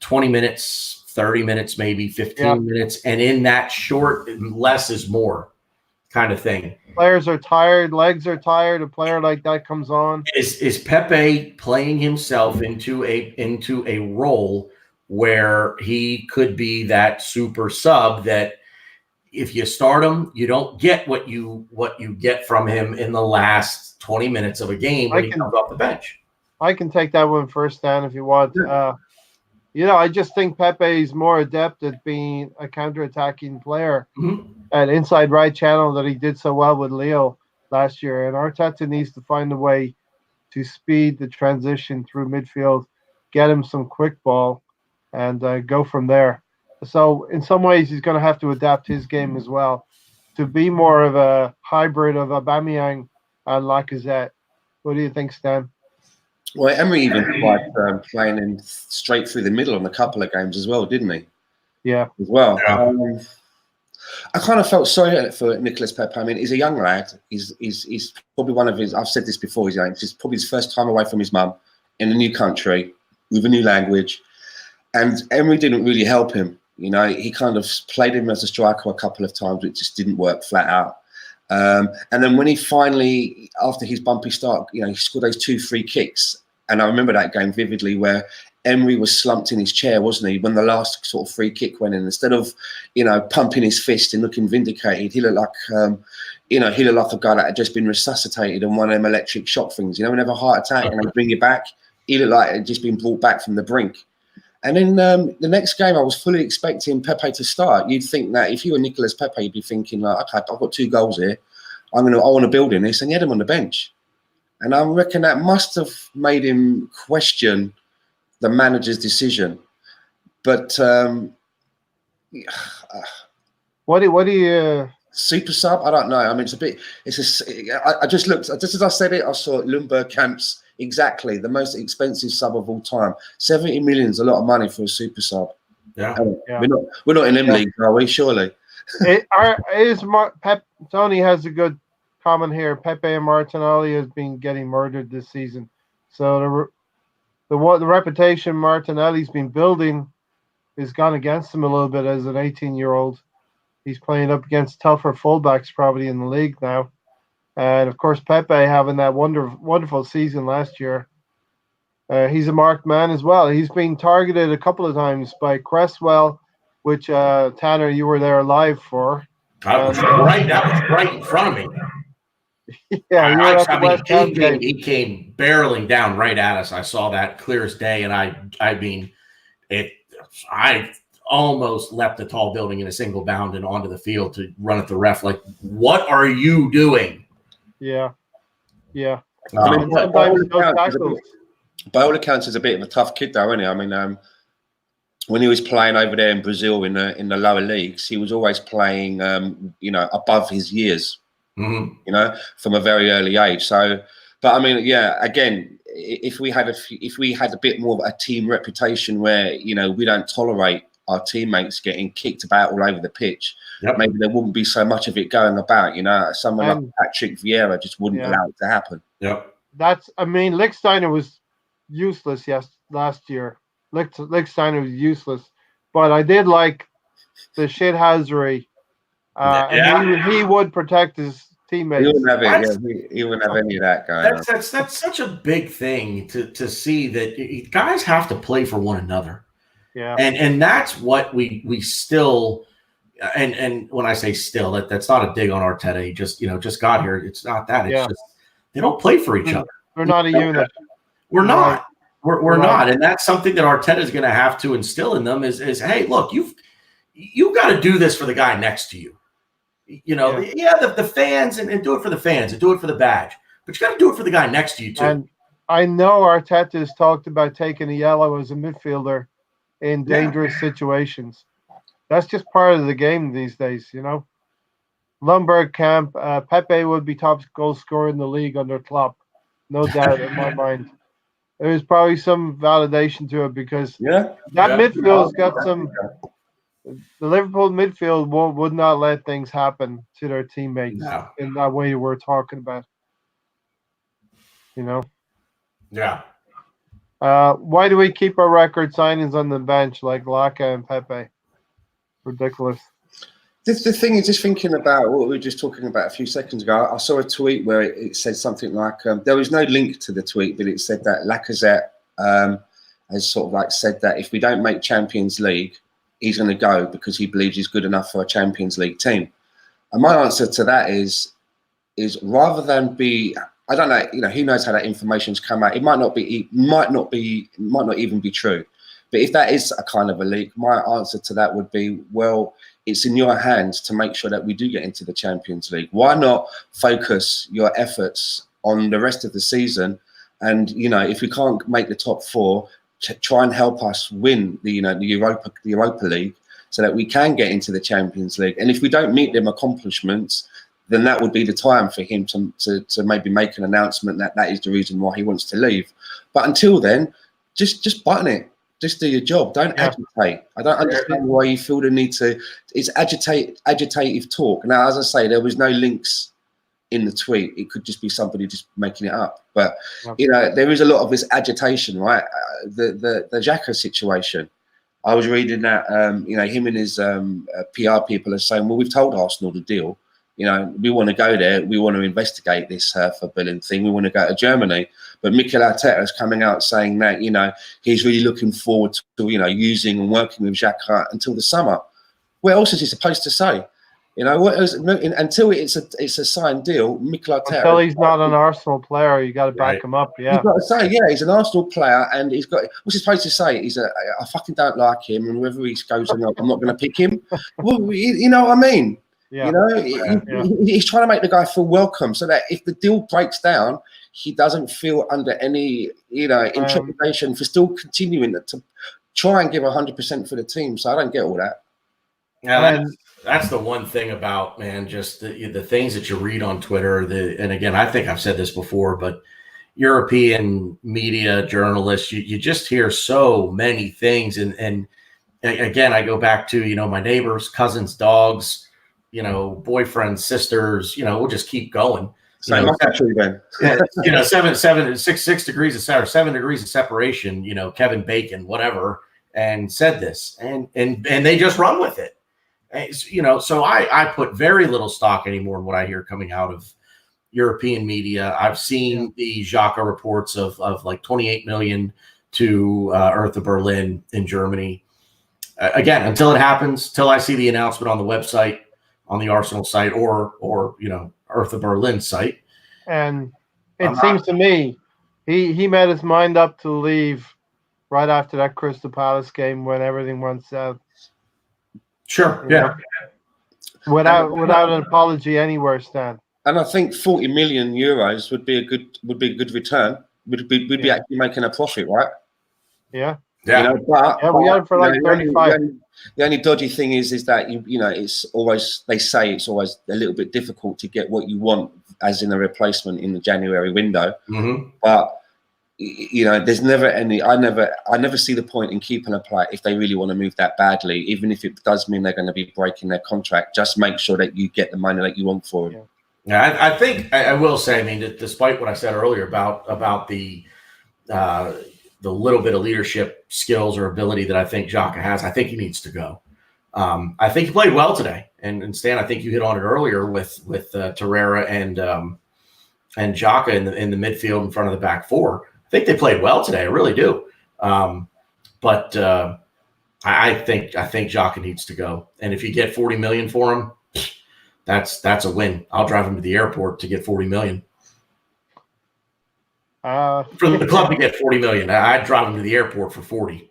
20 minutes, 30 minutes, maybe 15 minutes, and in that short, less is more kind of thing. Players are tired, legs are tired. A player like that comes on. Is Pepe playing himself into a role where he could be that super sub that if you start him, you don't get what you get from him in the last 20 minutes of a game when he comes off the bench? I can take that one first, Dan, if you want. I just think Pepe is more adept at being a counter-attacking player at inside right channel that he did so well with Leo last year. And Arteta needs to find a way to speed the transition through midfield, get him some quick ball, and go from there. So in some ways, he's going to have to adapt his game as well to be more of a hybrid of Aubameyang and Lacazette. What do you think, Stan? Well, Emery even tried playing him straight through the middle on a couple of games as well, didn't he? Yeah. As well. Yeah. I kind of felt sorry for Nicholas Pepe. I mean, he's a young lad. He's probably one of his. I've said this before. It's probably his first time away from his mum in a new country with a new language, and Emery didn't really help him. He kind of played him as a striker a couple of times, which just didn't work flat out. And then when he finally, after his bumpy start, he scored those 2 free kicks. And I remember that game vividly where Emery was slumped in his chair, wasn't he? When the last sort of free kick went in, instead of, pumping his fist and looking vindicated, he looked like, he looked like a guy that had just been resuscitated on one of them electric shock things. Whenever a heart attack and they bring you back, he looked like he'd just been brought back from the brink. And then the next game, I was fully expecting Pepe to start. You'd think that if you were Nicholas Pepe, you'd be thinking, like, okay, I've got 2 goals here. I want to build in this. And he had him on the bench. And I reckon that must have made him question the manager's decision. But what do you super sub? I don't know. I mean, I just looked, just as I said it, I saw Lundberg Camp's exactly the most expensive sub of all time. 70 million is a lot of money for a super sub. Yeah. We're not in them leagues, are we? Surely. Tony has a good comment here. Pepe and Martinelli has been getting murdered this season. So the reputation Martinelli's been building has gone against him a little bit as an 18-year-old. He's playing up against tougher fullbacks probably in the league now. And, of course, Pepe having that wonderful season last year. He's a marked man as well. He's been targeted a couple of times by Cresswell, which, Tanner, you were there live for. Right in front of me. Yeah, he came barreling down right at us. I saw that clear as day, and I almost leapt a tall building in a single bound and onto the field to run at the ref. Like, what are you doing? Yeah. I mean, by all accounts, he's a bit of a tough kid, though, isn't he? I mean, when he was playing over there in Brazil in the lower leagues, he was always playing, above his years. Mm-hmm. From a very early age. So, but I mean, yeah, again, if we had a bit more of a team reputation where we don't tolerate our teammates getting kicked about all over the pitch, maybe there wouldn't be so much of it going about. Someone like Patrick Vieira just wouldn't allow it to happen. Yep. Lichtsteiner was useless. Yes, last year, Lichtsteiner was useless, but I did like the shithousery. And he would protect his teammates. He wouldn't have any of that going on. That's such a big thing to see that guys have to play for one another. Yeah, and that's what we still and when I say still, that's not a dig on Arteta. He just got here. It's not that. It's just they don't play for each other. They're not a unit. We're not. We're not, and that's something that Arteta is going to have to instill in them. Is hey, look, you've got to do this for the guy next to you. The fans and do it for the fans and do it for the badge, but you got to do it for the guy next to you too. And I know Arteta has talked about taking a yellow as a midfielder in dangerous situations. That's just part of the game these days, Lundberg camp, Pepe would be top goal scorer in the league under Klopp, no doubt in my mind. There's probably some validation to it because midfield's got some. The Liverpool midfield would not let things happen to their teammates in that way we're talking about. Yeah. Why do we keep our record signings on the bench like Laka and Pepe? Ridiculous. The thing is, just thinking about what we were just talking about a few seconds ago, I saw a tweet where it said something like, there was no link to the tweet, but it said that Lacazette has sort of like said that if we don't make Champions League, he's going to go because he believes he's good enough for a Champions League team. And my answer to that is rather than be, I don't know, who knows how that information's come out. It might not even be true. But if that is a kind of a leak, my answer to that would be, well, it's in your hands to make sure that we do get into the Champions League. Why not focus your efforts on the rest of the season? And, if we can't make the top four, try and help us win the Europa League so that we can get into the Champions League. And if we don't meet them accomplishments, then that would be the time for him to maybe make an announcement that is the reason why he wants to leave. But until then, just button it. Just do your job. Don't agitate. I don't understand why you feel the need to. It's agitative talk. Now, as I say, there was no links in the tweet. It could just be somebody just making it up. But there is a lot of this agitation, right? The Xhaka situation. I was reading that him and his PR people are saying, well, we've told Arsenal the deal. We want to go there. We want to investigate this for billing thing. We want to go to Germany. But Mikel Arteta is coming out saying that, he's really looking forward to, using and working with Xhaka until the summer. What else is he supposed to say? What else, until it's a signed deal, Mikel Arteta. Until he's not an Arsenal player, you got to back him up. Yeah. You've got to say, he's an Arsenal player and he's got, what's he supposed to say? I fucking don't like him. And whether he goes or not, I'm not going to pick him. Well, you know what I mean? Yeah. He's trying to make the guy feel welcome so that if the deal breaks down, he doesn't feel under any, intimidation for still continuing to try and give 100% for the team. So I don't get all that. Yeah, that's the one thing about, man, just the things that you read on Twitter. And again, I think I've said this before, but European media journalists, you just hear so many things. And again, I go back to, my neighbors, cousins, dogs, boyfriends, sisters, we'll just keep going. Same country then. 6 degrees of 7 degrees of separation, Kevin Bacon, whatever, and said this and they just run with it. So I put very little stock anymore in what I hear coming out of European media. I've seen the Xhaka reports of like 28 million to Hertha Berlin in Germany. Again, until it happens, till I see the announcement on the website, on the Arsenal site or Hertha Berlin site. And it seems to me he made his mind up to leave right after that Crystal Palace game when everything went south. Sure. Without an apology anywhere, Stan. And I think 40 million euros would be a good return. We'd be actually making a profit, right? Yeah. Yeah. We got it for like 35. The only dodgy thing is that it's always, they say it's always a little bit difficult to get what you want as in a replacement in the January window. Mm-hmm. But there's never any. I never see the point in keeping a player if they really want to move that badly, even if it does mean they're going to be breaking their contract. Just make sure that you get the money that you want for it. Yeah, I think I will say. I mean, despite what I said earlier about the little bit of leadership skills or ability that I think Xhaka has, I think he needs to go. I think he played well today, and Stan, I think you hit on it earlier with Torreira and Xhaka in the midfield in front of the back four. I think they played well today. I really do. But I think Xhaka needs to go. And if you get 40 million for him, that's a win. I'll drive him to the airport to get 40 million. For the club to get 40 million, I'd drive him to the airport for 40.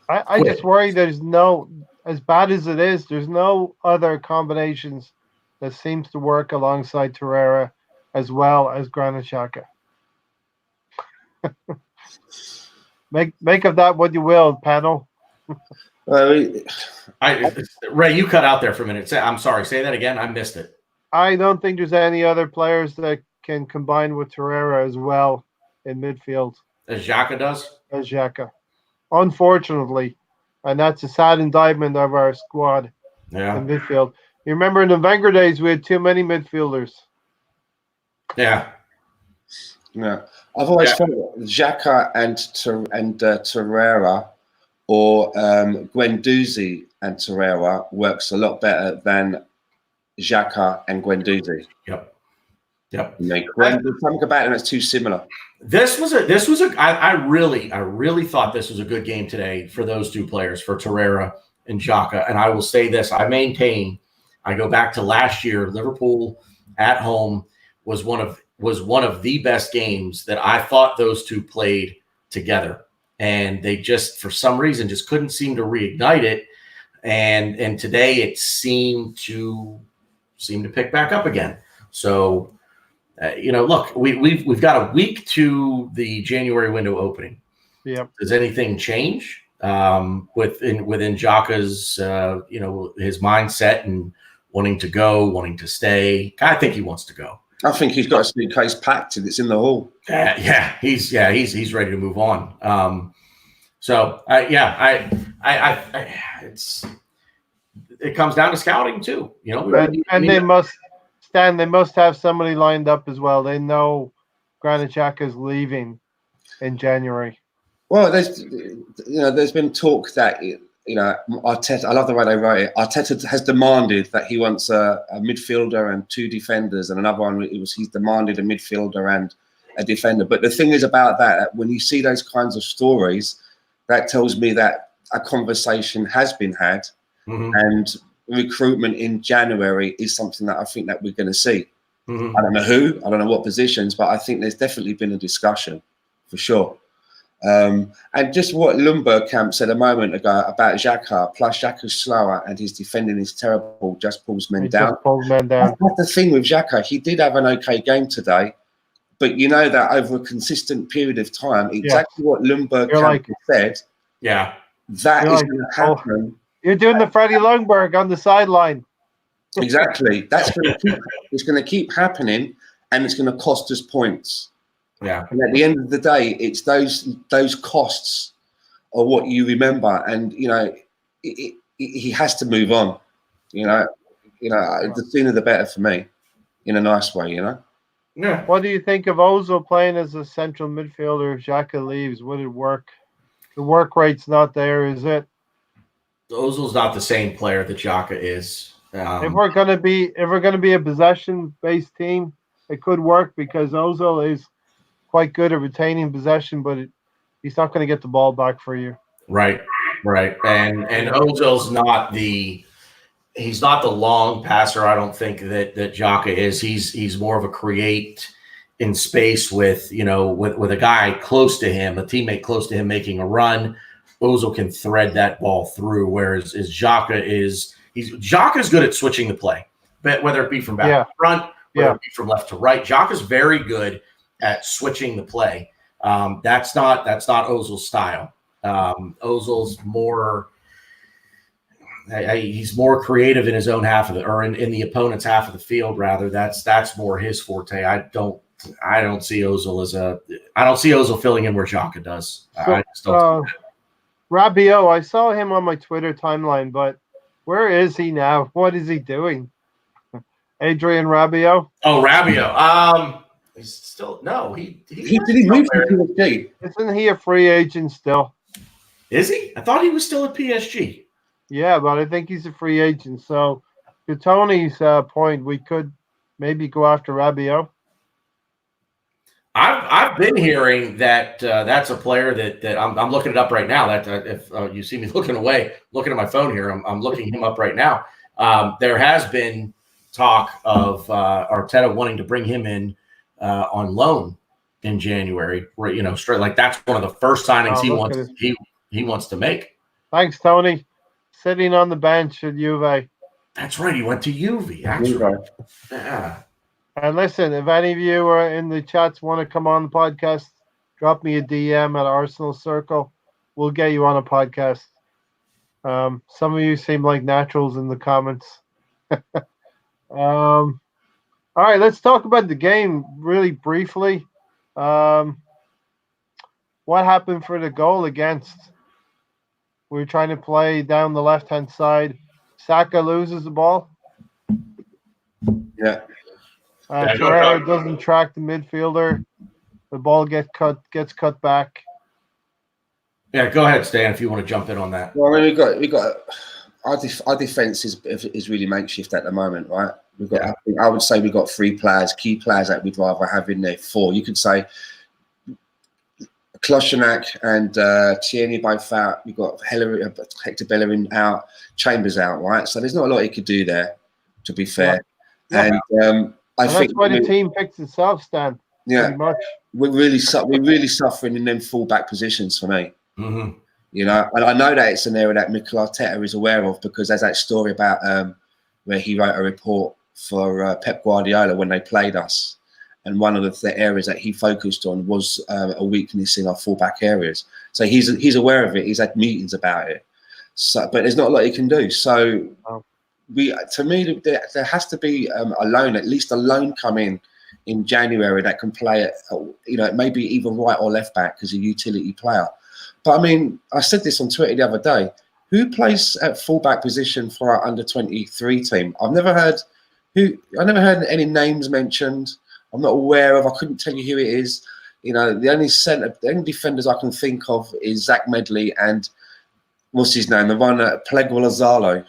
I just worry there's no, as bad as it is, there's no other combinations that seems to work alongside Torreira as well as Granit Xhaka. Make of that what you will, panel. Ray, you cut out there for a minute. I'm sorry. Say that again. I missed it. I don't think there's any other players that can combine with Torreira as well in midfield. As Xhaka does? As Xhaka. Unfortunately. And that's a sad indictment of our squad in midfield. You remember in the Wenger days, we had too many midfielders. Yeah. Yeah. I've always felt Xhaka and Torreira or Guendouzi and Torreira works a lot better than Xhaka and Guendouzi. Yep. There's something about them that's too similar. I really thought this was a good game today for those two players, for Torreira and Xhaka. And I will say this, I go back to last year, Liverpool at home was one of the best games that I thought those two played together. And they just, for some reason, just couldn't seem to reignite it. And today it seemed to pick back up again. So, look, we've got a week to the January window opening. Yep. Does anything change within Xhaka's, his mindset and wanting to go, wanting to stay? I think he wants to go. I think he's got a suitcase packed and it's in the hall. He's ready to move on. It comes down to scouting too. They must have somebody lined up as well. They know Granit Xhaka is leaving in January. Well, there's been talk that Arteta. I love the way they wrote it. Arteta has demanded that he wants a midfielder and two defenders, and another one. He's demanded a midfielder and a defender. But the thing is about that when you see those kinds of stories, that tells me that a conversation has been had, and recruitment in January is something that I think that we're going to see. I don't know who, I don't know what positions, but I think there's definitely been a discussion for sure. And just what Lundberg Camp said a moment ago about Xhaka, plus Xhaka's slower and his defending is terrible, just pulls men down. That's the thing with Xhaka. He did have an okay game today, but you know that over a consistent period of time, exactly what Lundberg Camp said, that is going to happen. You're doing the Freddie Lundberg on the sideline. Exactly. It's going to keep happening, and it's going to cost us points. Yeah. And at the end of the day, it's those costs are what you remember. And he has to move on. The sooner the better for me, in a nice way. Yeah. What do you think of Ozil playing as a central midfielder if Xhaka leaves? Would it work? The work rate's not there, is it? Ozil's not the same player that Xhaka is. If we're gonna be a possession-based team, it could work because Ozil is quite good at retaining possession, but he's not going to get the ball back for you. Right. And Ozil's not he's not the long passer. I don't think that Xhaka is. He's more of a create in space with a guy close to him, a teammate close to him making a run. Ozil can thread that ball through, whereas Xhaka is good at switching the play, but whether it be from back to front, whether it be from left to right. Xhaka's very good at switching the play. That's not Ozil's style. Ozil's more he's more creative in his own half of in the opponent's half of the field rather. That's more his forte. I don't see Ozil filling in where Xhaka does. So, I just don't see that. Rabiot, I saw him on my Twitter timeline, but where is he now? What is he doing? Adrian Rabiot? Oh, Rabiot. He's still he moved to PSG. Isn't he a free agent still? Is he? I thought he was still at PSG. Yeah, but I think he's a free agent. So to Tony's point, we could maybe go after Rabiot. I've been hearing that that's a player that I'm looking it up right now. That if you see me looking away, looking at my phone here, I'm looking him up right now. There has been talk of Arteta wanting to bring him in on loan in January, where straight like that's one of the first signings he wants to make. Thanks, Tony. Sitting on the bench at Juve. That's right. He went to Juve. Actually, yeah. And listen, if any of you are in the chats want to come on the podcast, drop me a DM at Arsenal Circle. We'll get you on a podcast. Some of you seem like naturals in the comments. All right, let's talk about the game really briefly. What happened for the goal against? We were trying to play down the left-hand side. Saka loses the ball. Yeah. Torreira doesn't track the midfielder. The ball gets cut back. Yeah, go ahead, Stan, if you want to jump in on that. Well, I mean, we got our defense is really makeshift at the moment, right? We've got I would say we've got 3 players, key players that we'd rather have in there. 4. You could say Klosenak and Tierney both out. We've got Hector Bellerin out, Chambers out, right? So there's not a lot he could do there, to be fair. Yeah. And I think that's why the team picks itself, Stan. Yeah, much. we're really suffering in them fullback positions for me. Mm-hmm. And I know that it's an area that Mikel Arteta is aware of, because there's that story about where he wrote a report for Pep Guardiola when they played us, and one of the areas that he focused on was a weakness in our fullback areas. So he's aware of it. He's had meetings about it. So, but there's not a lot he can do. So. To me, there has to be at least a loan come in January that can play at, maybe either right or left back as a utility player. But I mean, I said this on Twitter the other day. Who plays at fullback position for our under-23 team? I've never heard any names mentioned. I'm not aware of. I couldn't tell you who it is. The only defenders I can think of is Zach Medley and what's his name, the one Pleguezuelo.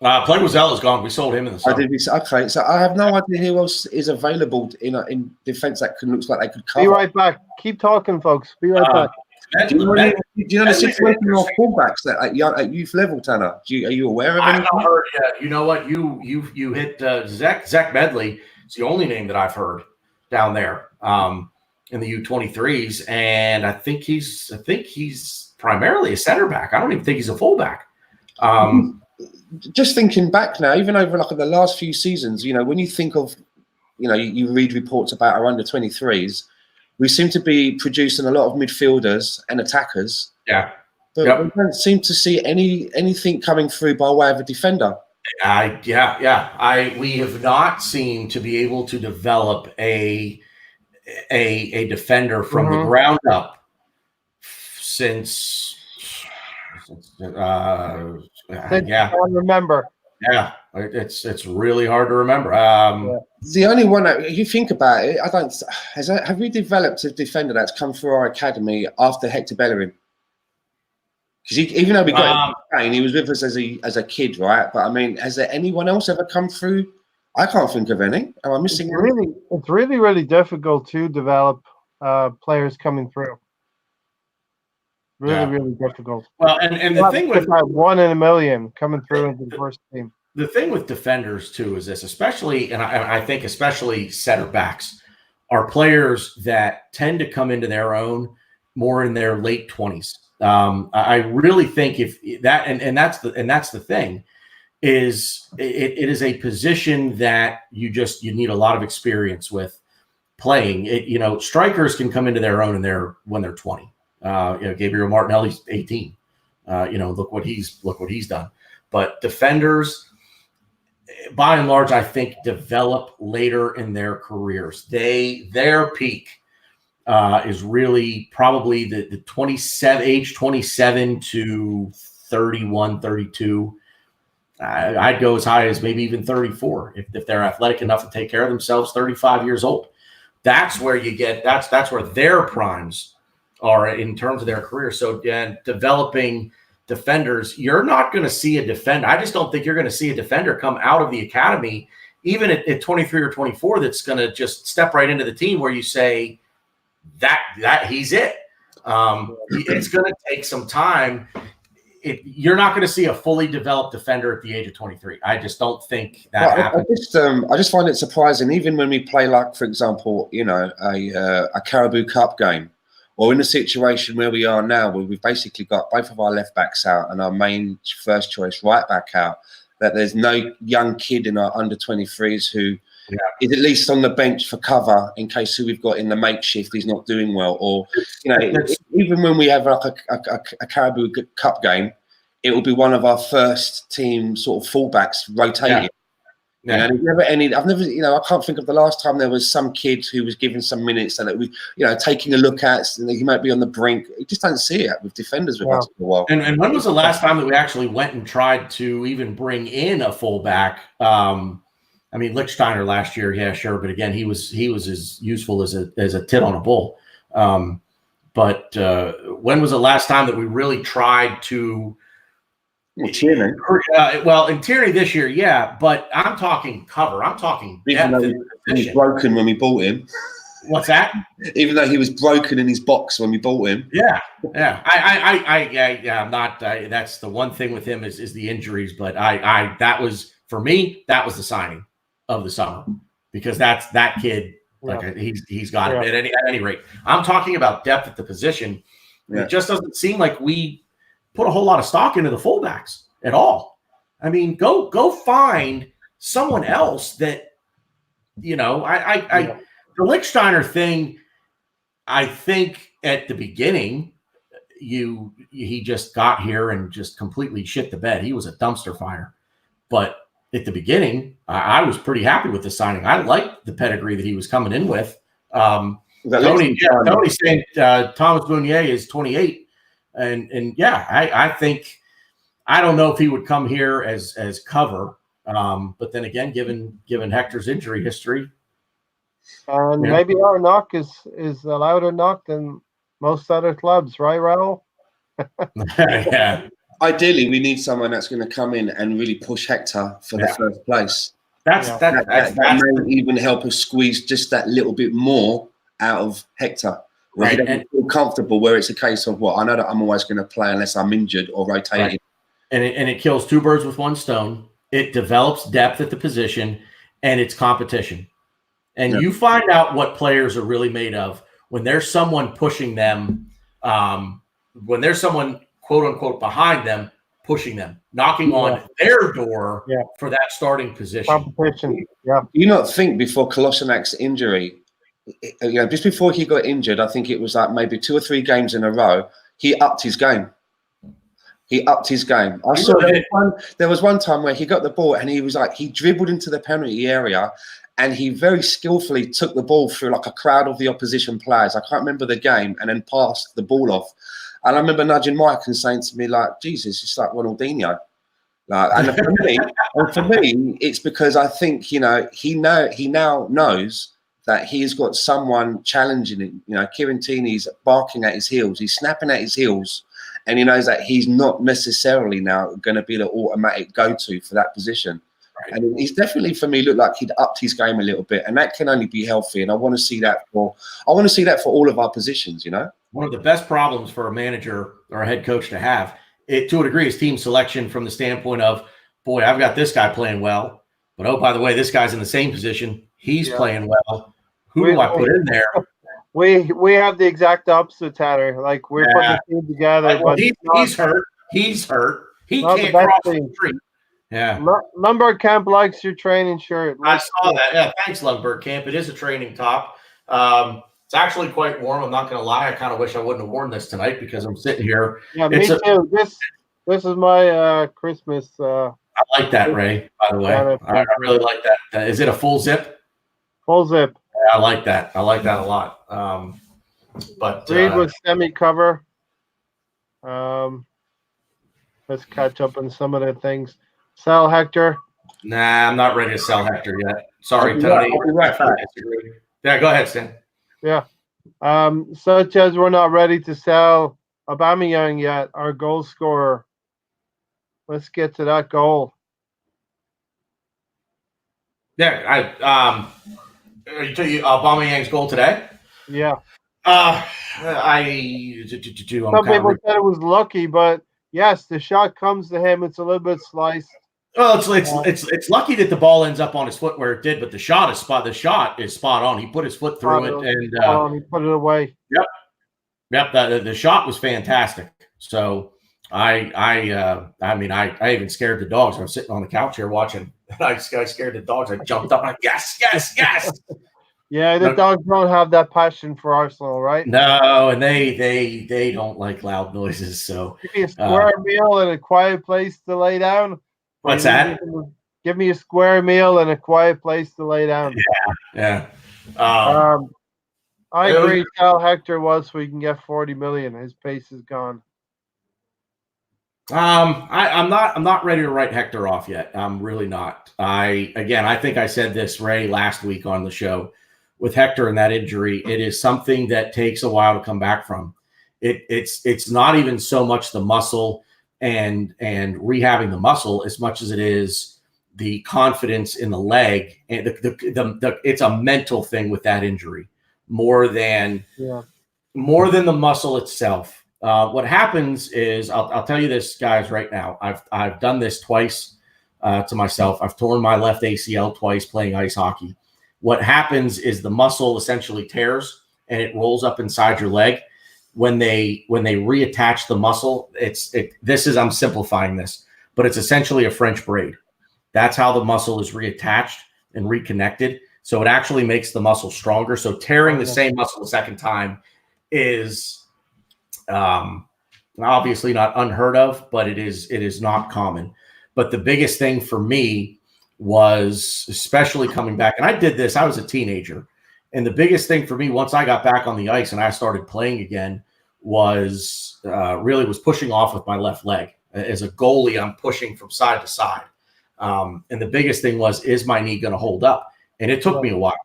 Pleguezuelo is gone. We sold him in the summer. Okay, so I have no idea who else is available in defence that looks like they could cover. Be right back. Keep talking, folks. Be right back. Do you know the situation of fullbacks at youth level, Tanner? Are you aware of anything? I've not heard yet. You know what? You hit Zach Medley. It's the only name that I've heard down there in the U23s, and I think he's primarily a center back. I don't even think he's a fullback. Just thinking back now, even over the last few seasons, when you think of, you read reports about our under-23s, we seem to be producing a lot of midfielders and attackers. Yeah. But we don't seem to see anything coming through by way of a defender. We have not seemed to be able to develop a defender from the ground up since I remember. Yeah, it's really hard to remember. The only one that, if you think about it, have we developed a defender that's come through our academy after Hector Bellerin? Because even though we got him, he was with us as a kid, right? But I mean, has there anyone else ever come through? I can't think of any. Am I missing? It's really difficult to develop players coming through. Really difficult. Well, and the thing with 1 in a million coming through into the first team. The thing with defenders too is this, especially, and I think especially center backs, are players that tend to come into their own more in their late 20s. I really think if that, and that's the thing, is it is a position that you need a lot of experience with playing. Strikers can come into their own when they're 20. Gabriel Martinelli's 18. Look what he's done. But defenders, by and large, I think develop later in their careers. Their peak is really probably the 27 to 31, 32. I'd go as high as maybe even 34 if they're athletic enough to take care of themselves. 35 years old. That's where you get. That's where their primes are in terms of their career. So again, developing defenders, you're not going to see a defender. I just don't think you're going to see a defender come out of the academy, even at 23 or 24, that's going to just step right into the team where you say, that he's it. It's going to take some time. You're not going to see a fully developed defender at the age of 23. I just don't think that happens. I just find it surprising, even when we play, like, for example, a Carabao Cup game, or in a situation where we are now, where we've basically got both of our left backs out and our main first choice right back out, that there's no young kid in our under 23s who is at least on the bench for cover in case who we've got in the makeshift is not doing well. Or, even when we have like a Carabao Cup game, it will be one of our first team sort of fullbacks rotating. Yeah. I've never, I can't think of the last time there was some kid who was given some minutes and that we, taking a look at, and he might be on the brink. You just don't see it with defenders with us for a while. And when was the last time that we actually went and tried to even bring in a fullback? I mean, Lichtsteiner last year, yeah, sure, but again, he was as useful as a tit on a bull. But when was the last time that we really tried to? Tierney. Well, in Tierney this year, yeah, but I'm talking cover. I'm talking depth. He was broken when we bought him. What's that? Even though he was broken in his box when we bought him. Yeah. I'm not. That's the one thing with him is the injuries. But that was for me. That was the signing of the summer, because that kid. Like he's got it at any rate. I'm talking about depth at the position. It just doesn't seem like we put a whole lot of stock into the fullbacks at all. I mean, go find someone else that, the Lichtsteiner thing, I think at the beginning, he just got here and just completely shit the bed. He was a dumpster fire. But at the beginning, I was pretty happy with the signing. I liked the pedigree that he was coming in with. Tony saying Thomas Meunier is 28. And I think, I don't know if he would come here as cover, but then again, given Hector's injury history, and maybe our knock is a louder knock than most other clubs, right, Raul? Yeah. Ideally, we need someone that's going to come in and really push Hector for the first place. That may even help us squeeze just that little bit more out of Hector. Where he doesn't feel comfortable, where it's a case of, I know that I'm always going to play unless I'm injured or rotating. Right. And it kills two birds with one stone. It develops depth at the position, and it's competition. And you find out what players are really made of when there's someone pushing them, when there's someone, quote unquote, behind them, pushing them, knocking on their door for that starting position. Competition. Yeah. Do you not think before Kolosonak's injury, just before he got injured, I think it was like maybe 2 or 3 games in a row, he upped his game. I saw there was one time where he got the ball and he was like, he dribbled into the penalty area and he very skillfully took the ball through like a crowd of the opposition players. I can't remember the game, and then passed the ball off. And I remember nudging Mike and saying to me, like, Jesus, it's like Ronaldinho. Like, and for me, it's because I think, he now knows that he's got someone challenging him. Kieran Tierney's barking at his heels. He's snapping at his heels. And he knows that he's not necessarily now going to be the automatic go-to for that position. Right. And he's definitely, for me, looked like he'd upped his game a little bit. And that can only be healthy. And I want to see that for all of our positions, One of the best problems for a manager or a head coach to have, to a degree, is team selection from the standpoint of, boy, I've got this guy playing well. But, oh, by the way, this guy's in the same position. He's playing well. Who do I put in there? We have the exact opposite, Tanner. Like, we're putting the team together. Well, he's hurt. He's hurt. He can't cross the street. Yeah. Lundberg Camp likes your training shirt. I saw that. Yeah, thanks, Lundberg Camp. It is a training top. It's actually quite warm. I'm not going to lie. I kind of wish I wouldn't have worn this tonight because I'm sitting here. Yeah, me too. This is my Christmas. I like that, Ray, by the way. I really like that. Is it a full zip? Full zip. Yeah, I like that. I like that a lot. But Reed was semi-cover. Let's catch up on some of the things. Sell Hector. Nah, I'm not ready to sell Hector yet. Sorry, Tony. Yeah, go ahead, Stan. Yeah. Such as we're not ready to sell Aubameyang yet, our goal scorer. Let's get to that goal. Yeah, Aubameyang's goal today? Yeah. I'm Some people said it was lucky, but yes, the shot comes to him. It's a little bit sliced. Well, it's lucky that the ball ends up on his foot where it did, but the shot is spot on. He put his foot through it, and he put it away. Yep. The shot was fantastic. So I even scared the dogs. I was sitting on the couch here watching, and I scared the dogs. I jumped up. Yes. Yeah, the dogs don't have that passion for Arsenal, right? No, and they don't like loud noises. So give me a square meal and a quiet place to lay down. What's that? Give me a square meal and a quiet place to lay down. Yeah. I agree. Sell Hector once we can get 40 million. His pace is gone. I'm not ready to write Hector off yet. I'm really not. I think I said this, Ray, last week on the show. With Hector and that injury, it is something that takes a while to come back from. It's not even so much the muscle and rehabbing the muscle as much as it is the confidence in the leg, and it's a mental thing with that injury more than the muscle itself. What happens is, I'll tell you this, guys, right now. I've done this twice to myself. I've torn my left ACL twice playing ice hockey. What happens is the muscle essentially tears and it rolls up inside your leg. When they reattach the muscle, I'm simplifying this, but it's essentially a French braid. That's how the muscle is reattached and reconnected. So it actually makes the muscle stronger. So tearing the same muscle a second time is obviously not unheard of, but it is not common. But the biggest thing for me was, especially coming back, and I did this, I was a teenager. And the biggest thing for me, once I got back on the ice and I started playing again, was pushing off with my left leg. As a goalie, I'm pushing from side to side. And the biggest thing was, is my knee going to hold up? And it took me a while.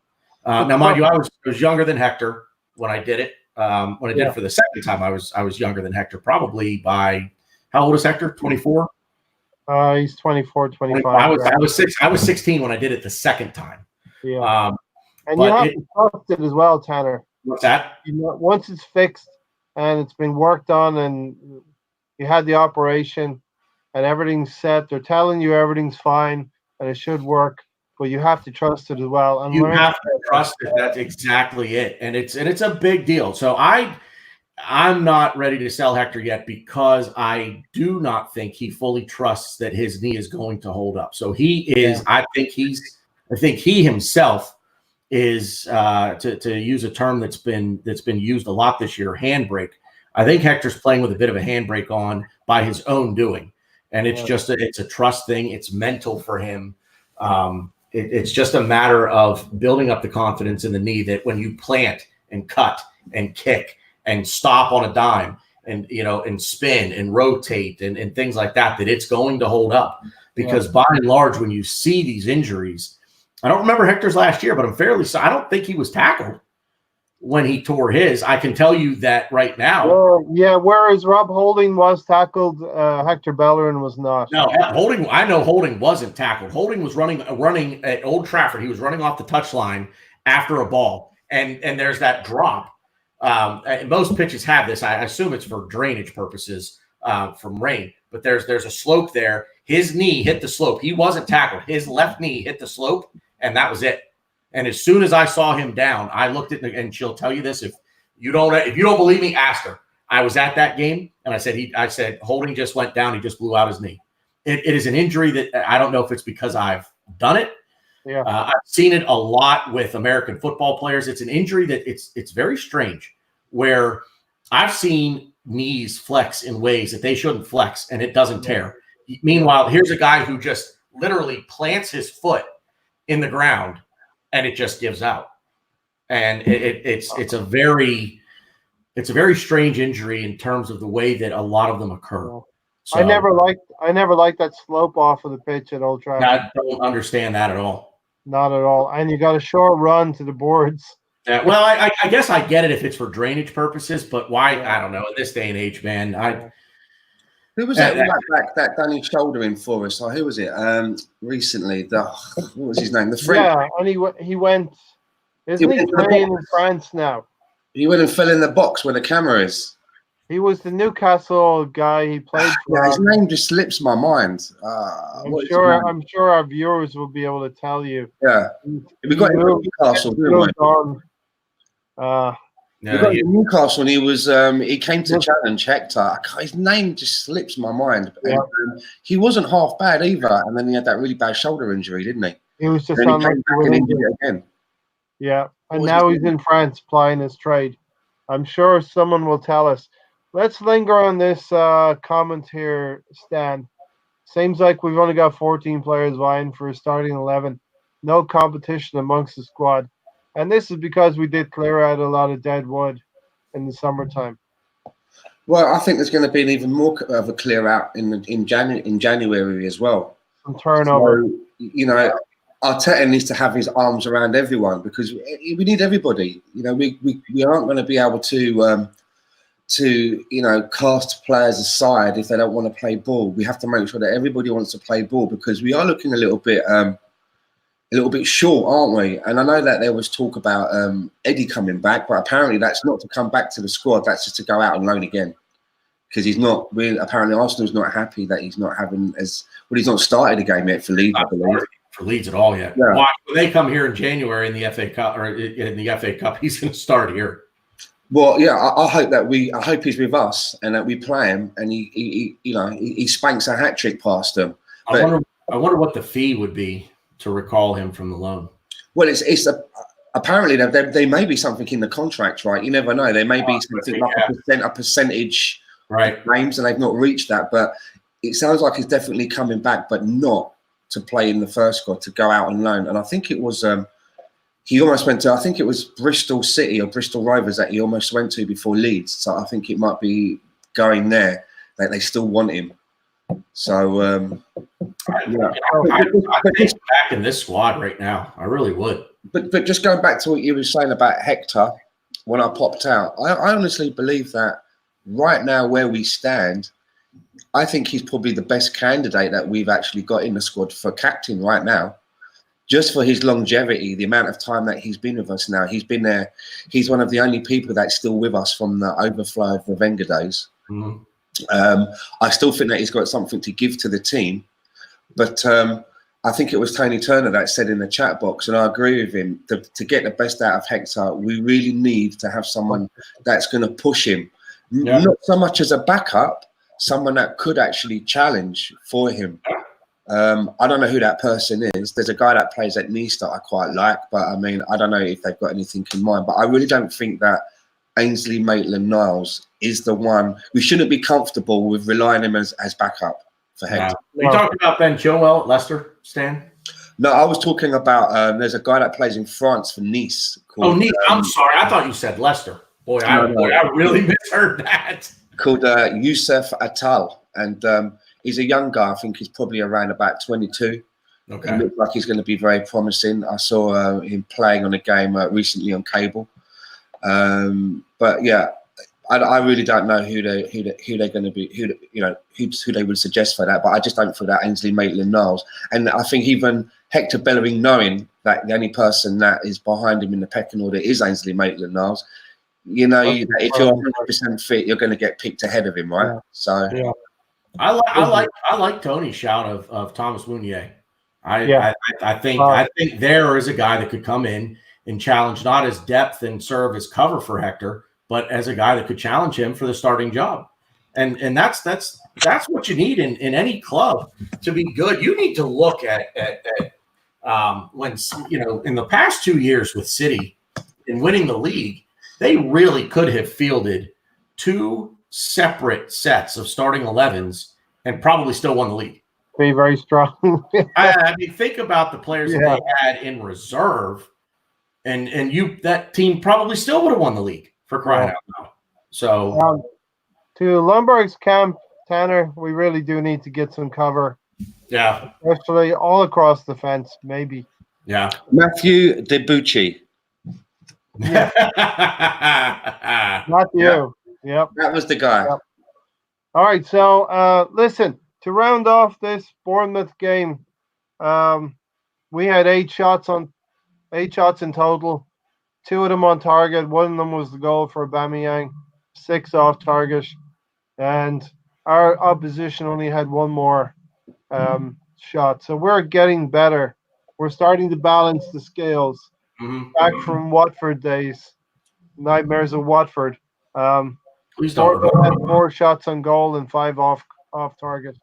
Now, mind you, I was younger than Hector when I did it. When I did it for the second time, I was younger than Hector, probably by, how old is Hector? 24? He's 24, 25. I was 16 when I did it the second time. Yeah. And you have to trust it as well, Tanner. What's that? Once it's fixed and it's been worked on and you had the operation and everything's set, they're telling you everything's fine and it should work, but you have to trust it as well. And you have to trust it. That's exactly it. And it's a big deal. So I'm not ready to sell Hector yet because I do not think he fully trusts that his knee is going to hold up. So he is, I think he himself is, to use a term that's been used a lot this year, handbrake. I think Hector's playing with a bit of a handbrake on by his own doing. And it's just it's a trust thing. It's mental for him. It's just a matter of building up the confidence in the knee that when you plant and cut and kick and stop on a dime and, and spin and rotate and things like that, that it's going to hold up. Because by and large, when you see these injuries, I don't remember Hector's last year, but I don't think he was tackled when he tore his. I can tell you that right now. Whereas Rob Holding was tackled, Hector Bellerin was not. No, Holding wasn't tackled. Holding was running at Old Trafford. He was running off the touchline after a ball, and there's that drop. Most pitches have this. I assume it's for drainage purposes from rain, but there's a slope there. His knee hit the slope. He wasn't tackled. His left knee hit the slope, and that was it. And as soon as I saw him down, I looked at, and she'll tell you this, if you don't believe me, ask her. I was at that game, and I said Holding just went down. He just blew out his knee. It is an injury that I don't know if it's because I've done it. Yeah, I've seen it a lot with American football players. It's an injury that it's very strange, where I've seen knees flex in ways that they shouldn't flex, and it doesn't tear. Meanwhile, here's a guy who just literally plants his foot in the ground, and it just gives out. And it's a very strange injury in terms of the way that a lot of them occur. So, I never liked that slope off of the pitch at Old Trafford. I don't understand that at all. Not at all. And you got a short run to the boards. Yeah, well, I guess I get it if it's for drainage purposes, but why? I don't know. In this day and age, man, who was that done his shoulder in for us? Who was it? Recently, what was his name? The French. Yeah, and he went. Isn't he playing in France now? He went and fell in the box where the camera is. He was the Newcastle guy. He played for. Yeah, his name just slips my mind. I'm sure our viewers will be able to tell you. Yeah, we got him from Newcastle, didn't we? We got him from Newcastle, and he was he came to challenge Hector. His name just slips my mind. Yeah. And, he wasn't half bad either, and then he had that really bad shoulder injury, didn't he? He was just on again. Yeah, and now he's in France plying his trade. I'm sure someone will tell us. Let's linger on this comment here, Stan. Seems like we've only got 14 players vying for a starting 11. No competition amongst the squad. And this is because we did clear out a lot of dead wood in the summertime. Well, I think there's going to be an even more of a clear out in January as well. Some turnover. So, you know, Arteta needs to have his arms around everyone because we need everybody. You know, we aren't going to be able to cast players aside if they don't want to play ball. We have to make sure that everybody wants to play ball because we are looking a little bit short, aren't we? And I know that there was talk about Eddie coming back, but apparently that's not to come back to the squad. That's just to go out on loan again because he's not really. Apparently, Arsenal's not happy that he's not having he's not started a game yet for Leeds, I believe. For Leeds at all yet. Yeah. Watch, when they come here in January in the FA Cup he's going to start here. Well, yeah, I hope he's with us and that we play him and he spanks a hat trick past them. I wonder what the fee would be to recall him from the loan. Well, apparently there may be something in the contract, right? You never know. There may be something like a percentage right games, and they've not reached that. But it sounds like he's definitely coming back, but not to play in the first squad, to go out on loan. And I think it was he almost went to. I think it was Bristol City or Bristol Rovers that he almost went to before Leeds. So I think it might be going there. That they still want him. So yeah, I think back in this squad right now. I really would. But just going back to what you were saying about Hector, when I popped out, I honestly believe that right now where we stand, I think he's probably the best candidate that we've actually got in the squad for captain right now. Just for his longevity, the amount of time that he's been with us now. He's been there. He's one of the only people that's still with us from the overflow of the Wenger days. Mm-hmm. I still think that he's got something to give to the team. But I think it was Tony Turner that said in the chat box, and I agree with him, to get the best out of Hector, we really need to have someone that's going to push him. Yeah. Not so much as a backup, someone that could actually challenge for him. I don't know who that person is. There's a guy that plays at Nice that I quite like, but I mean, I don't know if they've got anything in mind. But I really don't think that Ainsley Maitland-Niles is the one. We shouldn't be comfortable with relying on him as backup for Hector. You talking about Ben Chilwell at Leicester, Stan? No, I was talking about there's a guy that plays in France for Nice. Called, Nice. I'm sorry. I thought you said Leicester. Boy, I really misheard that. Called Youssef Attal. And he's a young guy. I think he's probably around about 22. Okay. He looks like he's going to be very promising. I saw him playing on a game recently on cable. But yeah, I really don't know who they're going to be, who they would suggest for that. But I just don't feel that Ainsley Maitland-Niles. And I think even Hector Bellerin, knowing that the only person that is behind him in the pecking order is Ainsley Maitland-Niles, if you're 100% fit, you're going to get picked ahead of him, right? Yeah. So yeah. I like Tony's shout of Thomas Meunier. I think there is a guy that could come in and challenge, not as depth and serve as cover for Hector, but as a guy that could challenge him for the starting job. And that's what you need in any club to be good. You need to look at when in the past 2 years with City in winning the league, they really could have fielded 2 separate sets of starting 11s and probably still won the league. Be very strong. I mean, think about the players that they had in reserve, and that team probably still would have won the league, for crying out loud. So, to Lundberg's camp, Tanner, we really do need to get some cover. Yeah, especially all across the fence, maybe. Yeah, Matthew Debuchy. Yeah. Not you. Yep. That was the guy. Yep. All right. So, listen, to round off this Bournemouth game, we had 8 shots in total. 2 of them on target. One of them was the goal for Aubameyang, 6 off target, and our opposition only had one more shot. So we're getting better. We're starting to balance the scales. Back from Watford days, nightmares of Watford. Please don't. Bournemouth had 4 shots on goal and 5 off target.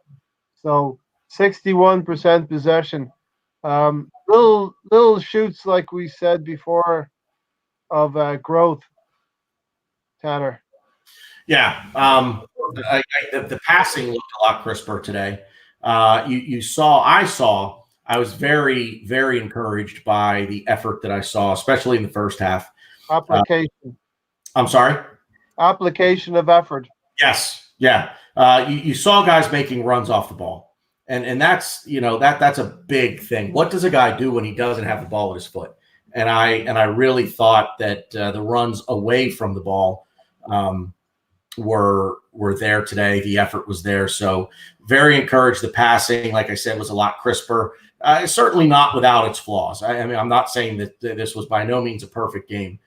So 61% possession. Little shoots, like we said before, of growth, Tanner. Yeah. The passing looked a lot crisper today. I was very, very encouraged by the effort that I saw, especially in the first half. Application. I'm sorry? Application of effort. Yes. Yeah. You saw guys making runs off the ball. And that's, that's a big thing. What does a guy do when he doesn't have the ball at his foot? And I really thought that the runs away from the ball were there today. The effort was there. So very encouraged. The passing, like I said, was a lot crisper. Certainly not without its flaws. I mean, I'm not saying that this was by no means a perfect game,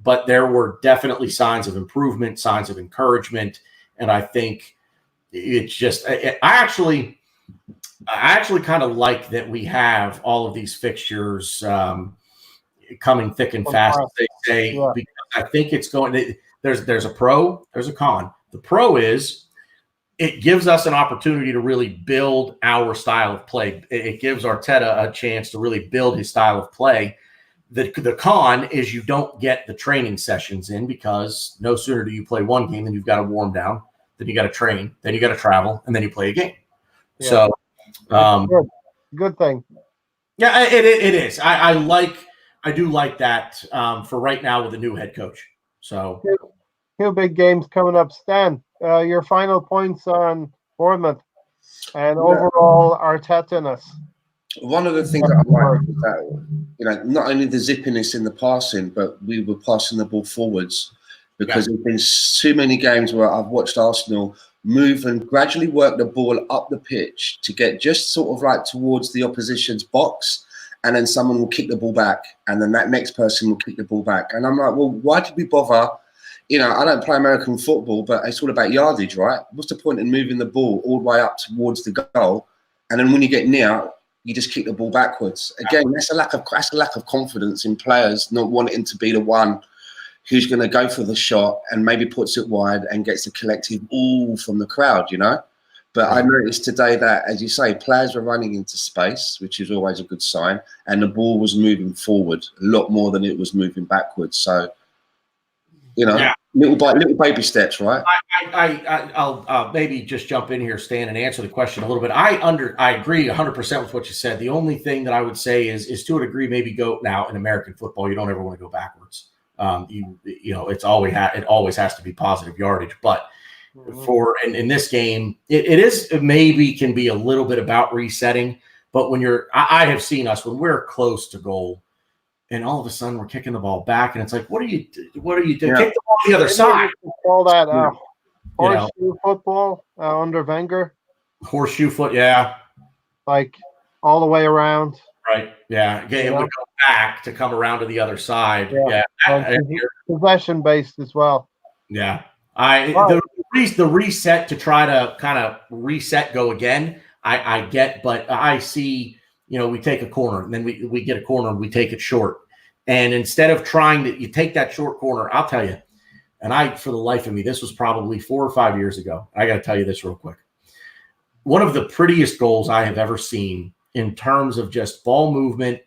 but there were definitely signs of improvement, signs of encouragement. And I think it's just, I actually kind of like that we have all of these fixtures coming thick and fast, as they say, because I think it's going. There's a pro, there's a con. The pro is it gives us an opportunity to really build our style of play. It gives Arteta a chance to really build his style of play. The con is you don't get the training sessions in, because no sooner do you play one game than you've got to warm down, then you got to train, then you got to travel, and then you play a game. Yeah. So good thing. Yeah, it is. I do like that for right now with the new head coach. So 2 big games coming up. Stan, your final points on Bournemouth and overall Arteta-ness. One of the things that I like is that, not only the zippiness in the passing, but we were passing the ball forwards, because there's been too many games where I've watched Arsenal move and gradually work the ball up the pitch to get just sort of like towards the opposition's box, and then someone will kick the ball back, and then that next person will kick the ball back. And I'm like, well, why did we bother? I don't play American football, but it's all about yardage, right? What's the point in moving the ball all the way up towards the goal, and then when you get near, you just kick the ball backwards? Again, that's a lack of confidence in players not wanting to be the one who's going to go for the shot and maybe puts it wide and gets the collective all from the crowd, But I noticed today that, as you say, players were running into space, which is always a good sign, and the ball was moving forward a lot more than it was moving backwards. So, little baby steps, right? I'll maybe just jump in here, Stan, and answer the question a little bit. I agree 100% with what you said. The only thing that I would say is to a degree, maybe go now in American football, you don't ever want to go backwards. It always has to be positive yardage, but in this game, it maybe can be a little bit about resetting. But when I have seen us when we're close to goal, and all of a sudden we're kicking the ball back, and it's like, what are you doing? Yeah. Kick the ball on the other side. Call that horseshoe football under Wenger. Horseshoe foot, yeah. Like all the way around. Right. Yeah. It would go back to come around to the other side. Yeah. Possession based as well. Yeah. The reset to try to kind of reset, go again, I get, but I see, we take a corner and then we get a corner and we take it short. And instead of you take that short corner, I'll tell you, and for the life of me, this was probably 4 or 5 years ago. I got to tell you this real quick. One of the prettiest goals I have ever seen in terms of just ball movement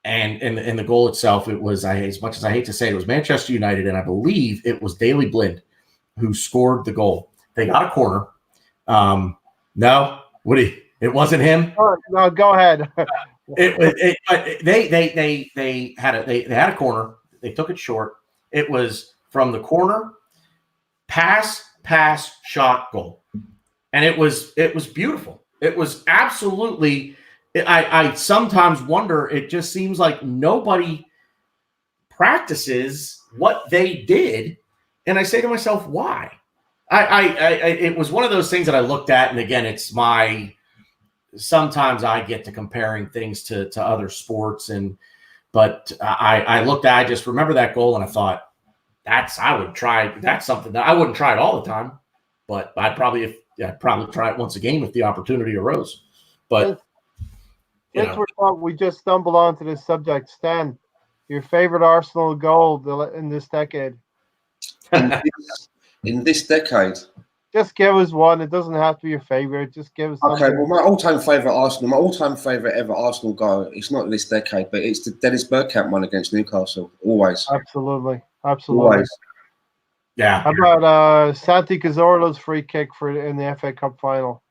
and the goal itself, it was, as much as I hate to say it, was Manchester United, and I believe it was Daley Blind who scored the goal. They got a corner. No, Woody, it wasn't him. No, go ahead. They had a corner. They took it short. It was from the corner, pass, shot, goal, and it was beautiful. It was absolutely. I sometimes wonder. It just seems like nobody practices what they did, and I say to myself, why? It was one of those things that I looked at, and again, it's sometimes I get to comparing things to other sports, and But I looked at, I just remember that goal and I thought, I would try. That's something that I wouldn't try it all the time, but I'd probably try it once a game if the opportunity arose. But we just stumbled onto this subject, Stan, your favorite Arsenal goal in this decade? In this decade? Just give us one. It doesn't have to be your favorite. Just give us something. Okay, well, my all-time favorite ever Arsenal goal, it's not this decade, but it's the Dennis Bergkamp one against Newcastle. Always. Absolutely. Always. Yeah. How about Santi Cazorla's free kick in the FA Cup final?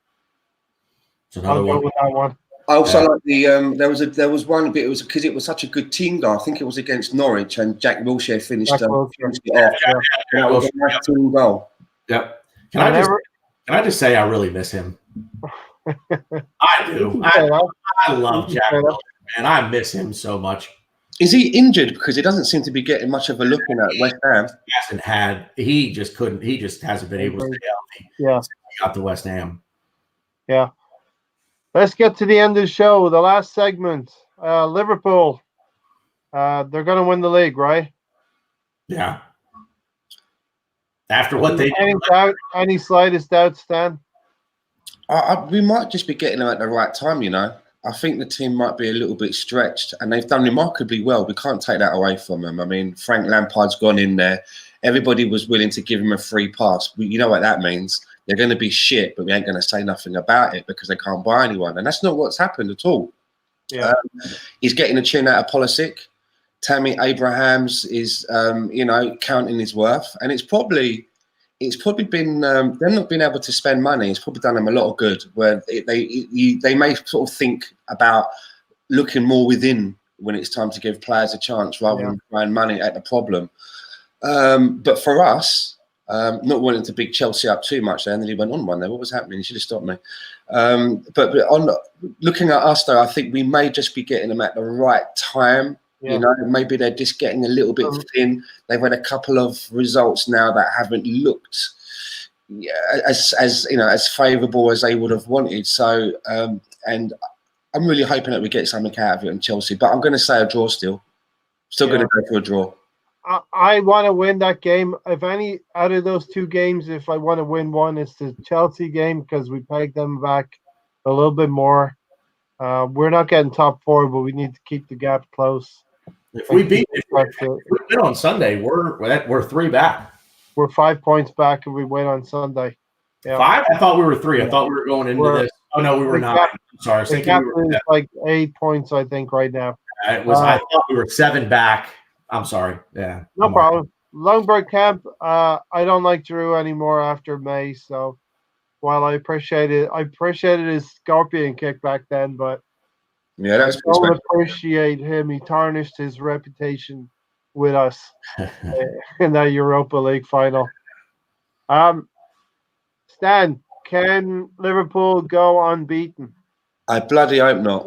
I'll go with that one. I also like the there was one bit. It was because it was such a good team goal. I think it was against Norwich, and Jack Wilshere finished it off. That was a nice team goal. Yep. Can I just say I really miss him? I do. I love Jack Wilshere, man. I miss him so much. Is he injured? Because he doesn't seem to be getting much of a look in at West Ham. He just hasn't been able to stay healthy. Yeah. Since he got to West Ham. Yeah. Let's get to the end of the show. The last segment. Liverpool. They're going to win the league, right? Yeah. After what they did. Any slightest doubt, Stan? We might just be getting them at the right time, you know. I think the team might be a little bit stretched, and they've done remarkably well. We can't take that away from them. I mean, Frank Lampard's gone in there. Everybody was willing to give him a free pass. You know what that means. They're going to be shit, but we ain't going to say nothing about it because they can't buy anyone. And that's not what's happened at all. Yeah. He's getting a tune out of Pulisic. Tammy Abrahams is, counting his worth. And it's probably been them not being able to spend money. It's probably done them a lot of good. Where they may sort of think about looking more within when it's time to give players a chance rather than throwing money at the problem. But for us, not wanting to big Chelsea up too much there, and then he went on one there. What was happening? He should have stopped me. But on looking at us though, I think we may just be getting them at the right time. Yeah. You know, maybe they're just getting a little bit thin. They've had a couple of results now that haven't looked as favourable as they would have wanted. So, and I'm really hoping that we get something out of it in Chelsea. But I'm going to say a draw still. Still going to go for a draw. I want to win that game. If any out of those two games, if I want to win one, it's the Chelsea game because we pegged them back a little bit more. We're not getting top four, but we need to keep the gap close. If we win on Sunday, we're 3 back. We're 5 points back if we win on Sunday. Yeah. 5? I thought we were 3. I thought we were going into this. Oh no, we were 9. I'm sorry, I was thinking we were like 8 points. I think right now. I thought we were 7 back. I'm sorry. Yeah. No problem. Longberg camp. I don't like Drew anymore after May. So while I appreciated his scorpion kick back then, but yeah, that's. I don't appreciate him. He tarnished his reputation with us in that Europa League final. Stan, can Liverpool go unbeaten? I bloody hope not.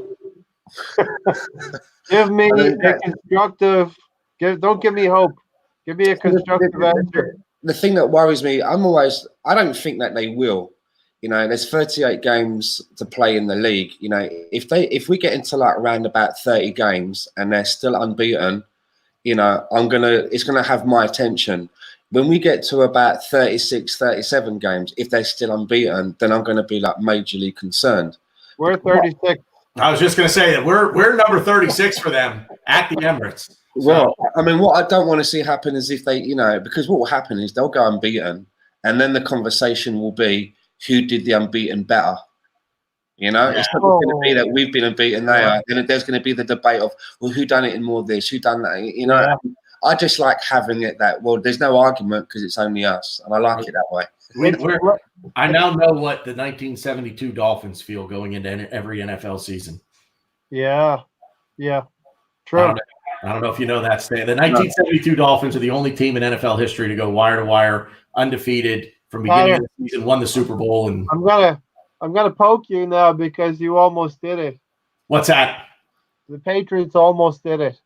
Give me a constructive. Don't give me hope. Give me a constructive answer. The thing that worries me, I don't think that they will. You know, there's 38 games to play in the league. You know, if we get into like around about 30 games and they're still unbeaten, you know, it's gonna have my attention. When we get to about 36, 37 games, if they're still unbeaten, then I'm gonna be like majorly concerned. We're 36. I was just gonna say that we're number 36 for them at the Emirates. Well, I mean, what I don't want to see happen is if they, you know, because what will happen is they'll go unbeaten, and then the conversation will be who did the unbeaten better. You know, it's not going to be that we've been unbeaten. They are. Then there's going to be the debate of, well, who done it in more of this, who done that. You know, I just like having it that. Well, there's no argument because it's only us, and I like it that way. I now know what the 1972 Dolphins feel going into every NFL season. Yeah, true. I don't know if you know that, Stan. The 1972 Dolphins are the only team in NFL history to go wire to wire, undefeated from beginning of the season, won the Super Bowl. And I'm gonna poke you now because you almost did it. What's that? The Patriots almost did it.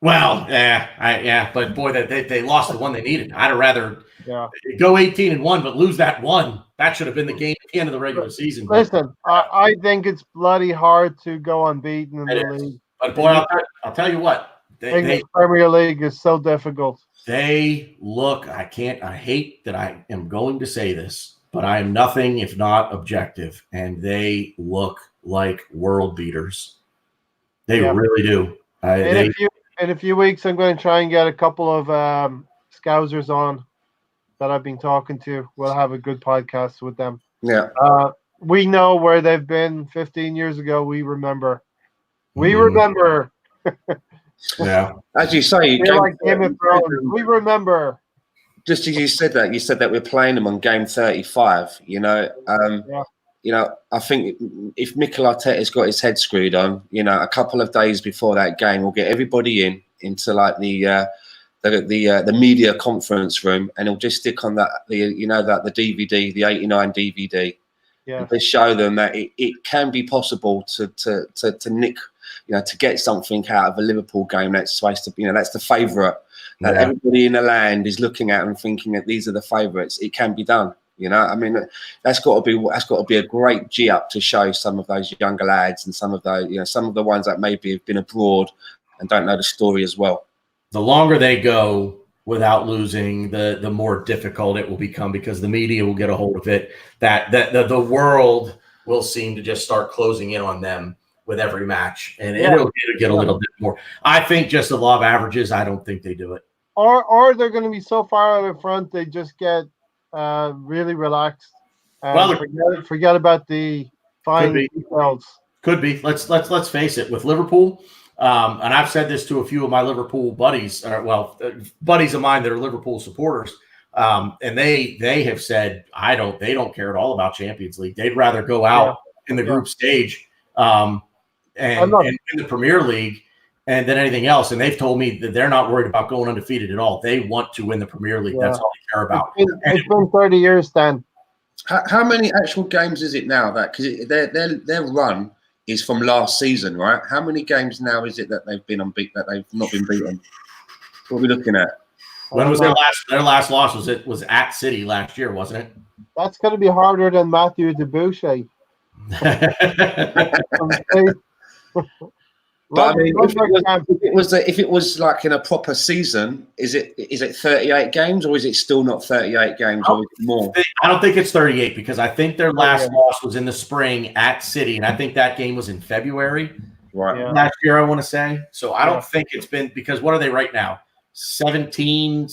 Well, but boy, they lost the one they needed. I'd have rather go 18-1, but lose that one. That should have been the game at the end of the regular season. Listen, I think it's bloody hard to go unbeaten in the league. But boy, I'll tell you what. English Premier League is so difficult. They look. I hate that I am going to say this, but I am nothing if not objective, and they look like world beaters. They really do. In a few weeks, I'm going to try and get a couple of Scousers on that I've been talking to. We'll have a good podcast with them. Yeah. We know where they've been 15 years ago. We remember. We remember. Yeah. As you say, like Game of Thrones. We remember. Just as you said that we're playing them on game 35. I think if Mikel Arteta's got his head screwed on, a couple of days before that game, we'll get everybody into like the media conference room, and he'll just stick on the DVD, the 89 DVD, and to show them that it can be possible to nick, to get something out of a Liverpool game that's supposed to, that's the favourite. That everybody in the land is looking at and thinking that these are the favourites. It can be done. I mean, that's got to be a great G up to show some of those younger lads and some of those, some of the ones that maybe have been abroad and don't know the story as well. The longer they go without losing, the more difficult it will become, because the media will get a hold of it. That the world will seem to just start closing in on them with every match, and it'll get a little bit more. I think just the law of averages. I don't think they do it. Or they're going to be so far out in front they just get really relaxed. Forget about the fine details. Could be. Let's face it. With Liverpool, and I've said this to a few of my Liverpool buddies, buddies of mine that are Liverpool supporters, and they have said they don't care at all about Champions League. They'd rather go out in the group stage and in the Premier League and than anything else. And they've told me that they're not worried about going undefeated at all. They want to win the Premier League. That's all they care about. It's been 30 years, Dan. How many actual games is it now? Because their run is from last season, right? How many games now is it that they've been unbeaten, that they've not been beaten? What are we looking at? When was their last loss? Was at City last year, wasn't it? That's going to be harder than Matthew Debussy. But I mean, if it was like in a proper season, is it 38 games, or is it still not 38 games, or more? I don't think it's 38, because I think their last loss was in the spring at City, and I think that game was in February last year, I want to say. So I don't think it's been, because what are they right now? 17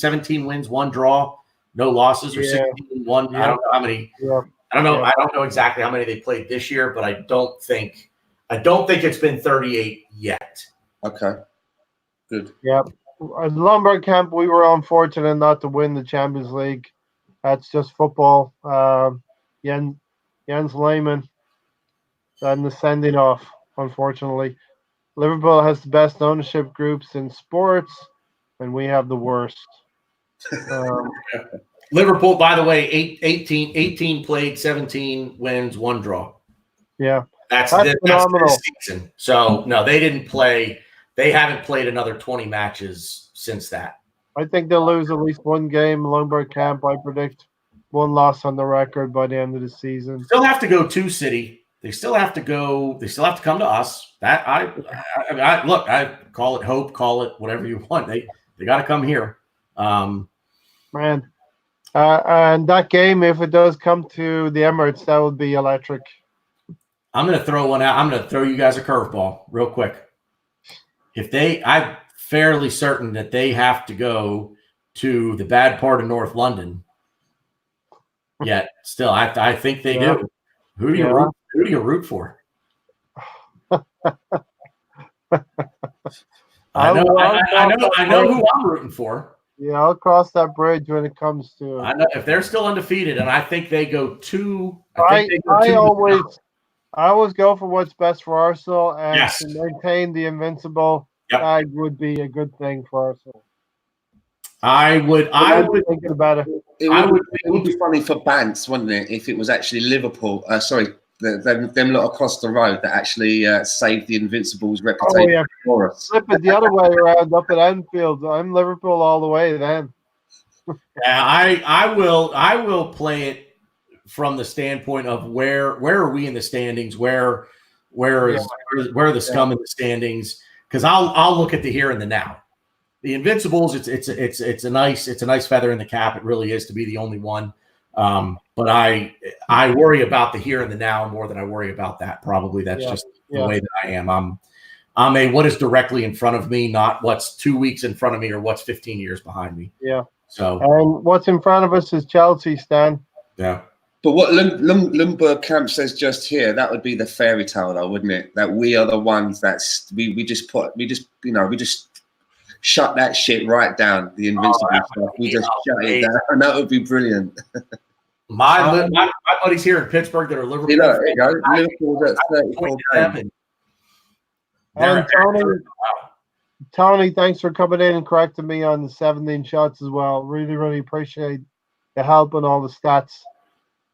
wins, 1 draw, no losses, or 16-1. I don't know how many. Yeah. I don't know. I don't know exactly how many they played this year, but I don't think it's been 38 yet. Okay. Good. Yeah. At Lombard Camp, we were unfortunate not to win the Champions League. That's just football. Jens Lehmann and the sending off, unfortunately. Liverpool has the best ownership groups in sports, and we have the worst. Liverpool, by the way, 18 played, 17 wins, 1 draw. Yeah. That's phenomenal. This season. So, no, they didn't play. They haven't played another 20 matches since that. I think they'll lose at least 1 game. Lombard Camp, I predict 1 loss on the record by the end of the season. Still have to go to City. They still have to go. They still have to come to us. That I call it hope, call it whatever you want. They got to come here. Man. And that game, if it does come to the Emirates, that would be electric. I'm going to throw one out. I'm going to throw you guys a curveball real quick. I'm fairly certain that they have to go to the bad part of North London. Yet, still, I think they do. Who do you root for? I know who I'm rooting for. Yeah, I'll cross that bridge when it comes to. I know if they're still undefeated, and I think they go to. I always go for what's best for Arsenal, and to maintain the invincible tag would be a good thing for Arsenal. I would thinking about it. It would be funny for Bants, wouldn't it, if it was actually Liverpool? Them lot across the road that actually saved the Invincibles' reputation for us. Flip it the other way around up at Anfield. I'm Liverpool all the way then. I will play it from the standpoint of where are we in the standings? Where are the scum in the standings? because I'll look at the here and the now. The Invincibles, it's a nice feather in the cap. It really is to be the only one. But I worry about the here and the now more than I worry about that. Probably that's just the way that I am. I'm a what is directly in front of me, not what's 2 weeks in front of me or what's 15 years behind me. Yeah. So and what's in front of us is Chelsea, Stan. Yeah. But what Lundberg Camp says just here, that would be the fairy tale, though, wouldn't it? That we are the ones we just shut that shit right down. The invincible stuff, we just shut it down, and that would be brilliant. My buddies here in Pittsburgh that are Liverpool. There you go. Liverpool's at 34 games. And Tony, thanks for coming in and correcting me on the 17 shots as well. Really, really appreciate the help and all the stats.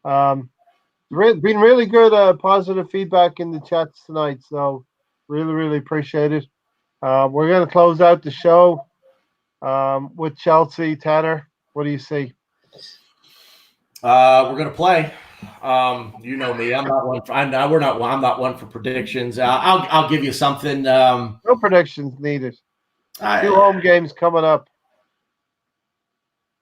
Been really good positive feedback in the chats tonight, so really, really appreciate it. We're going to close out the show with Chelsea. Tanner, what do you see? We're going to play. You know me. I'm not one for predictions. I'll give you something. No predictions needed. 2 home games coming up.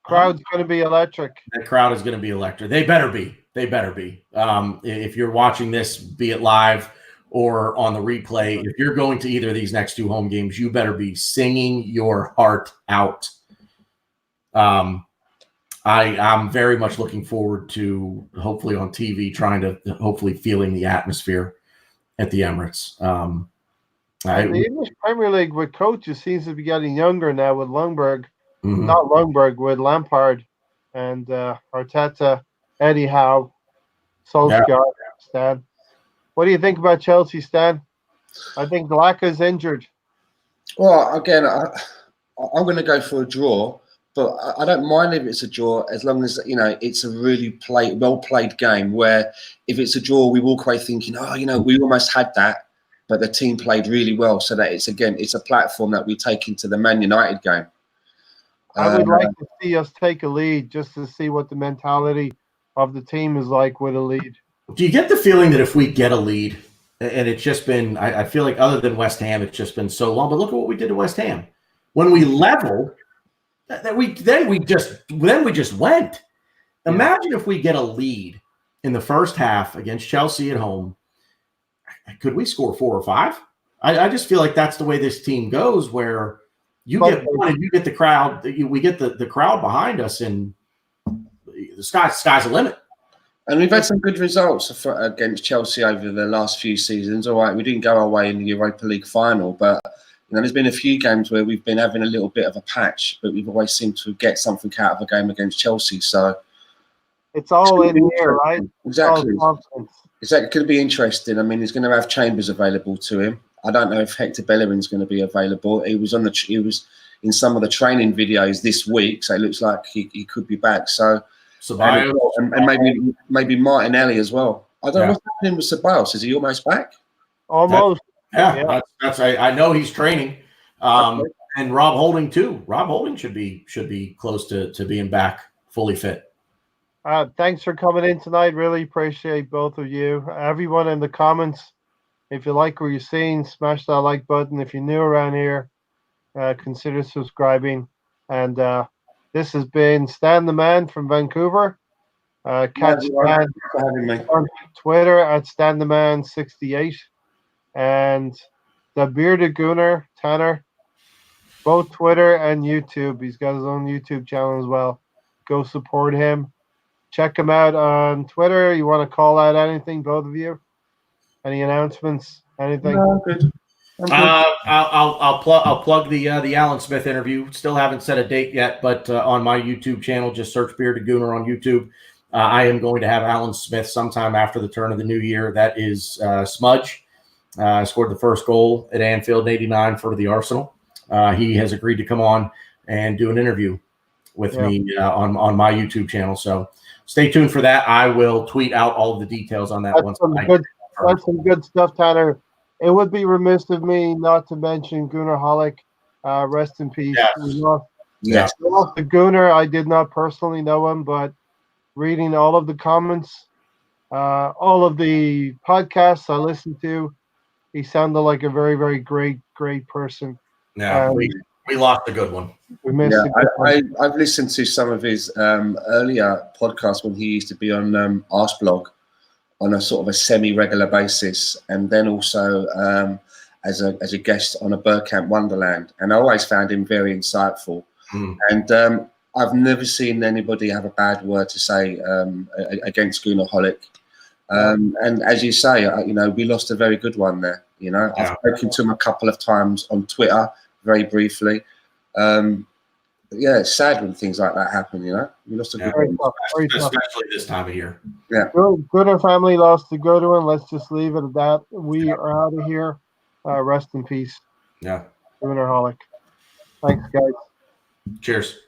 Crowd's going to be electric. The crowd is going to be electric. They better be. If you're watching this, be it live or on the replay, if you're going to either of these next 2 home games, you better be singing your heart out. I'm very much looking forward to hopefully on TV hopefully feeling the atmosphere at the Emirates. The English Premier League with coaches seems to be getting younger now with Lundberg. Mm-hmm. Not Lundberg, with Lampard and Arteta, Eddie Howe, Solskjaer, Stan. What do you think about Chelsea, Stan? I think Laka's injured. Well, again, I'm going to go for a draw, but I don't mind if it's a draw as long as it's a really well played game. Where if it's a draw, we walk away thinking, we almost had that, but the team played really well. So that it's a platform that we take into the Man United game. I would like to see us take a lead just to see what the mentality of the team is like with a lead. Do you get the feeling that if we get a lead, and it's just been, I feel like other than West Ham, it's just been so long. But look at what we did to West Ham when we leveled. Then we just went. Imagine if we get a lead in the first half against Chelsea at home. Could we score 4 or 5? I just feel like that's the way this team goes, where you get the crowd. We get the crowd behind us, and the sky's the limit. And we've had some good results against Chelsea over the last few seasons. All right, we didn't go our way in the Europa League final, but there's been a few games where we've been having a little bit of a patch, but we've always seemed to get something out of a game against Chelsea. So it's all in here, right? Exactly. It could be interesting. I mean, he's going to have Chambers available to him. I don't know if Hector Bellerin's going to be available. He was in some of the training videos this week, so it looks like he could be back. So. And maybe Martinelli as well. I don't know what's happening with Ceballos. Is he almost back? Almost. I know he's training. And Rob Holding too. Rob Holding should be close to being back fully fit. Thanks for coming in tonight. Really appreciate both of you. Everyone in the comments, if you like what you're seeing, smash that like button. If you're new around here, consider subscribing. And this has been Stan the Man from Vancouver. Catch Stan on Twitter at StanTheMan68 and the Bearded Gooner, Tanner, both Twitter and YouTube. He's got his own YouTube channel as well. Go support him. Check him out on Twitter. You want to call out anything, both of you? Any announcements? Anything? No, good. I'll plug the Alan Smith interview. Still haven't set a date yet, but on my YouTube channel, just search Bearded Gooner on YouTube. I am going to have Alan Smith sometime after the turn of the new year. That is Smudge. Scored the first goal at Anfield in '89 for the Arsenal. He has agreed to come on and do an interview with me on my YouTube channel. So stay tuned for that. I will tweet out all of the details on that. That's some good stuff, Tanner. It would be remiss of me not to mention Gooner Holic. Rest in peace. Yes. The Gooner, I did not personally know him, but reading all of the comments, all of the podcasts I listened to, he sounded like a very, very great great person. Yeah, we lost a good one. We missed a good one. I've listened to some of his earlier podcasts when he used to be on Arsblog on a sort of a semi-regular basis, and then also as a guest on a Bergkamp Wonderland. And I always found him very insightful. And I've never seen anybody have a bad word to say against Gooner. And as you say, we lost a very good one there. I've spoken to him a couple of times on Twitter, very briefly. It's sad when things like that happen. We lost a good one. Especially this time of year. Yeah. Gooner family lost a good one. Let's just leave it at that. We are out of here. Rest in peace. Yeah. Goonerholic. Thanks, guys. Cheers.